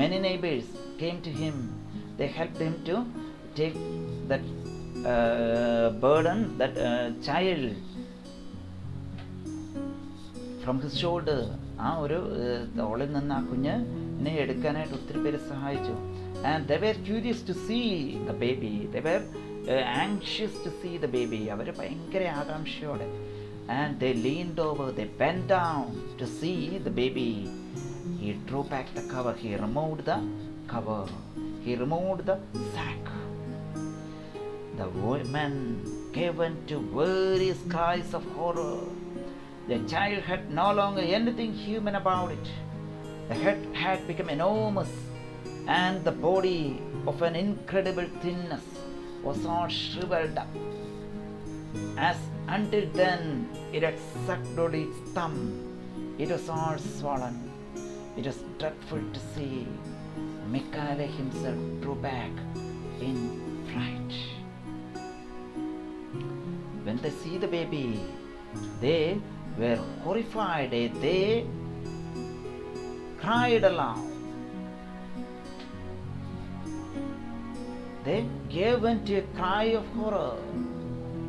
many neighbors came to him. They helped him to take that burden, that child from his shoulder. ആ ഒരു തോളിൽ നിന്ന് ആ കുഞ്ഞിനെ എടുക്കാനായിട്ട് ഒത്തിരി പേര് സഹായിച്ചു. And they were curious to see the baby. They were anxious to see the baby. അവർ ഭയങ്കര ആകാംക്ഷയോടെ. And they leaned over, they bent down to see the baby. He drew back the cover. He removed the cover. He removed the sack. The woman gave into various cries of horror. The child had no longer anything human about it. The head had become enormous, and the body of an incredible thinness was all shriveled up. As until then it had sucked on its thumb, it was all swollen. It was dreadful to see. Michale himself drew back in fright. When they see the baby, they were horrified. They cried aloud. They gave into a cry of horror.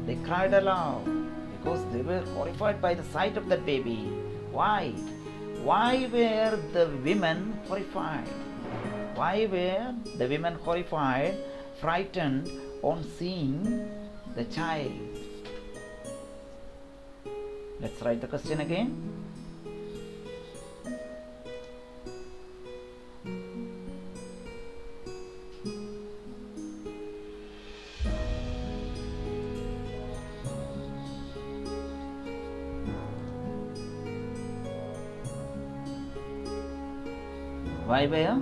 They cried aloud because they were horrified by the sight of that baby. Why? Why were the women horrified? Why were the women horrified, frightened on seeing the child? Let's write the question again. Why were?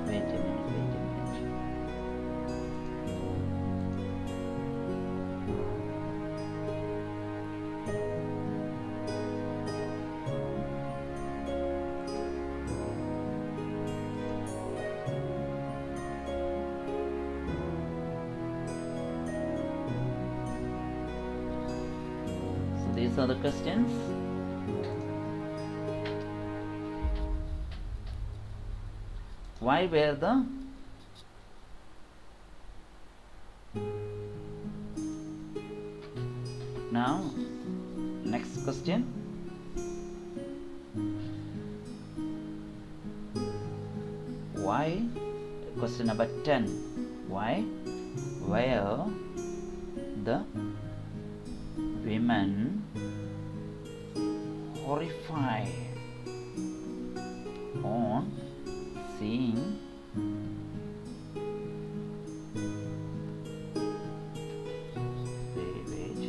Wait a minute. So these are the questions. why were the now next question. Why, question number 10, why were the women horrified on seeing wait,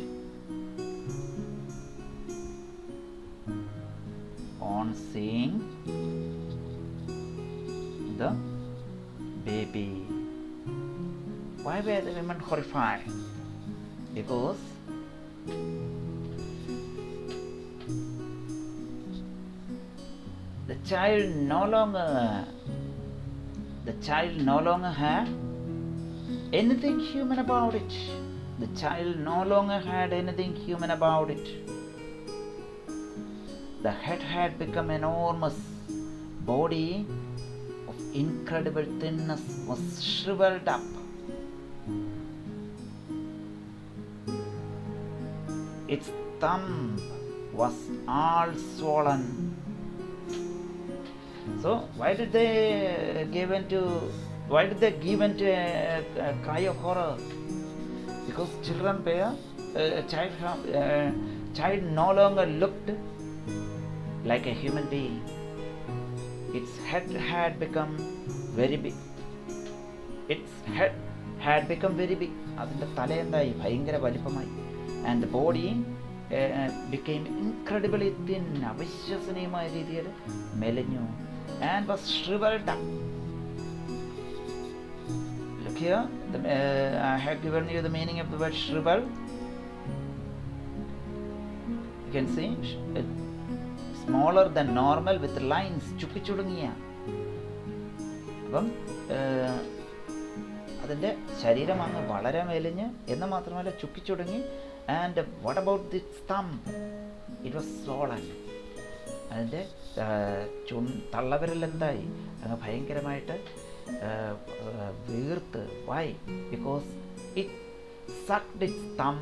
on seeing the baby? Why were the women horrified? Because the child no longer had anything human about it. The child no longer had anything human about it. The head had become enormous. Body of incredible thinness was shriveled up. Its thumb was all swollen. So why did they give into a cry of horror? Because child no longer looked like a human being. Its head had become very big. അതിൻ്റെ തല എന്തായി? ഭയങ്കര വലിപ്പമായി. And the body became incredibly thin, അവിശ്വസനീയമായ രീതിയിൽ മെലിഞ്ഞു. And was shriveled up. Look here, I have given you the meaning of the word shrivel. You can see smaller than normal with lines, ചുക്കിച്ചുടുങ്ങിയ. അപ്പം അതിൻ്റെ ശരീരം അങ്ങ് വളരെ മെലിഞ്ഞ് എന്ന് മാത്രമല്ല ചുക്കിച്ചുടുങ്ങി. And what about the thumb? It was swollen. അതിൻ്റെ തള്ളവിരൽ എന്തായി? അങ്ങ് ഭയങ്കരമായിട്ട് വീർത്ത്. Why? Because it sucked its thumb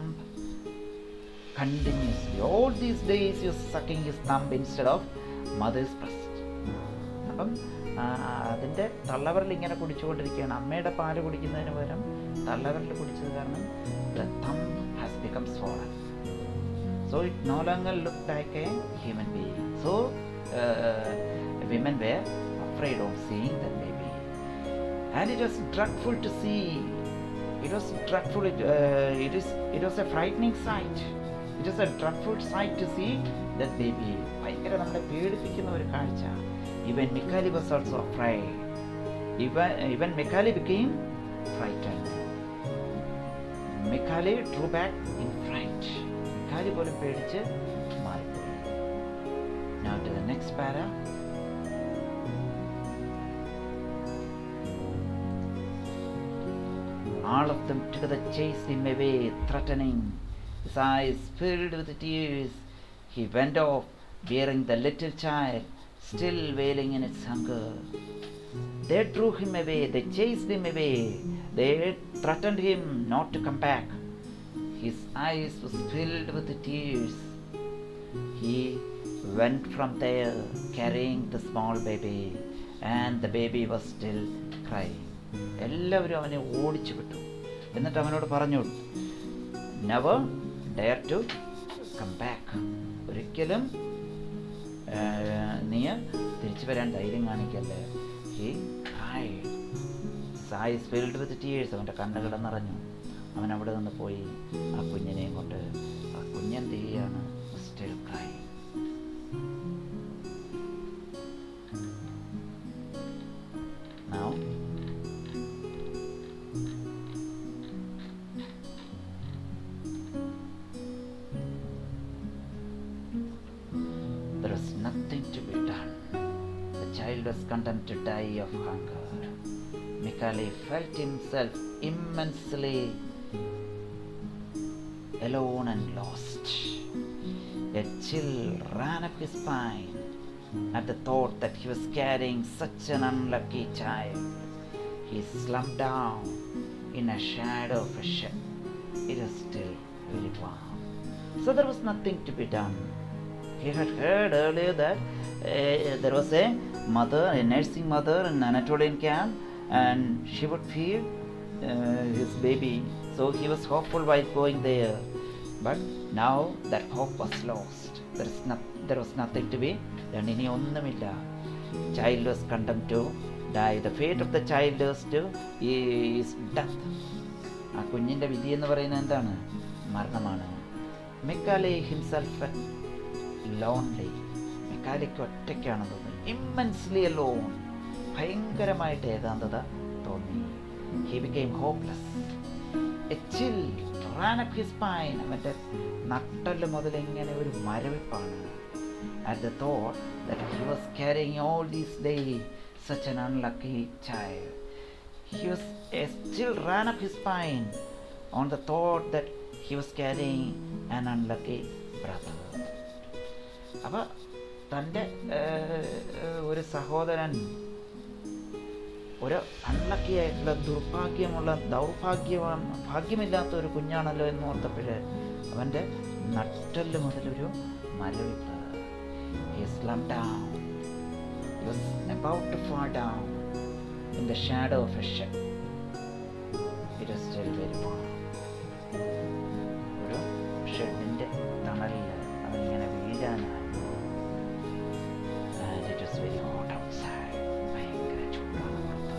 continuously. All these days he was sucking his thumb instead of mother's breast. അപ്പം അതിൻ്റെ തള്ളവിരൽ ഇങ്ങനെ കുടിച്ചുകൊണ്ടിരിക്കുകയാണ്. അമ്മയുടെ പാല് കുടിക്കുന്നതിന് പകരം തള്ളവിരൽ കുടിച്ചത് കാരണം the thumb has become swollen. So it no longer looked like a human being. So women were afraid of seeing that baby. And it was dreadful to see. It was dreadful. It was a frightening sight. It was a dreadful sight to see that baby. ഭയങ്കര നമ്മളെ പേടിപ്പിക്കുന്ന ഒരു കാഴ്ച. Even Michali was also afraid. Even Michali became frightened. Michali drew back in fright. Michali പോലും പേടിച്ച് മാറിപ്പോയി. Now to the next para. All of them together chased him away, threatening. His eyes filled with tears. He went off, bearing the little child, still wailing in its hunger. They drew him away, they chased him away, they threatened him not to come back. His eyes was filled with tears. He went from there carrying the small baby, and the baby was still crying. എല്ലാവരും അവനെ ഓടിച്ചു വിട്ടു. എന്നിട്ട് അവനോട് പറഞ്ഞു, never dare to come back. ഒരിക്കലും നീ തിരിച്ചു വരാൻ ധൈര്യം കാണിക്കല്ലേ. He cried. His eyes filled with tears. അവൻ്റെ കണ്ണുകൾ നിറഞ്ഞു. അവൻ അവിടെ നിന്ന് പോയി ആ കുഞ്ഞിനെയും കൊണ്ട്. ആ കുഞ്ഞെന്ത് ചെയ്യാണ്? Still crying. Now there was nothing to be done. The child was condemned to die of hunger. Michali felt himself immensely alone and lost. A chill ran up his spine. at the thought that he was carrying such an unlucky child. He slumped down in a shadow of a shed. It was still very warm, so there was nothing to be done. He had heard earlier that there was a mother, a nursing mother in Anatolian camp, and she would feed his baby. So he was hopeful while going there. But now that hope was lost. There was nothing to be done. ഇനി ഒന്നുമില്ല. Child was condemned to die. The fate of the child is death. ആ കുഞ്ഞിൻ്റെ വിധി എന്ന് പറയുന്നത് എന്താണ്? മരണമാണ്. മെക്കാലെ himself lonely. മെക്കാലയ്ക്ക് ഒറ്റയ്ക്കാണ് തോന്നി. Immensely alone. ഭയങ്കരമായിട്ട് ഏകാന്തത തോന്നി. He became hopeless. A chill ran up his spine. അവൻ്റെ നട്ടല് മുതൽ ഇങ്ങനെ ഒരു മരവിപ്പാണ്. At the thought that he was carrying all these days such an unlucky child. A chill ran up his spine on the thought that he was carrying an unlucky brother. അപ്പോൾ തൻ്റെ ഒരു സഹോദരൻ ഒരു അൺലക്കി ആയിട്ടുള്ള ഭാഗ്യമില്ലാത്ത ഒരു കുഞ്ഞാണല്ലോ എന്ന് ഓർത്തപ്പോഴേ അവൻ്റെ നട്ടല് മുതലൊരു മരവിപ്പ്. He slumped down. He was about to fall down in the shadow of a shed. It was still very warm. ഒരു ഷെഡിൻ്റെ തണലിൽ അവനിങ്ങനെ വീഴാനായി. And it was very hot outside. ഭയങ്കര ചൂടാണ് പുറത്ത്.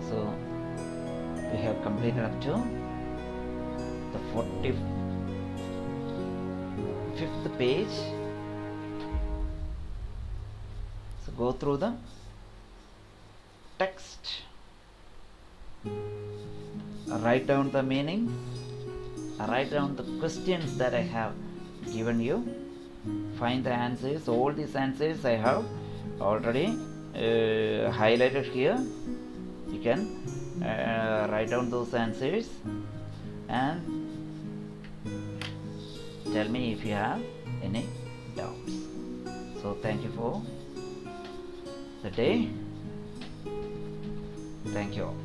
So we have completed up to the 45th page. So go through the text, write down the meaning, write down the questions that I have given you, find the answers. All these answers I have already highlighted here. You can write down those answers and tell me if you have any doubts. So thank you for the day. Thank you all.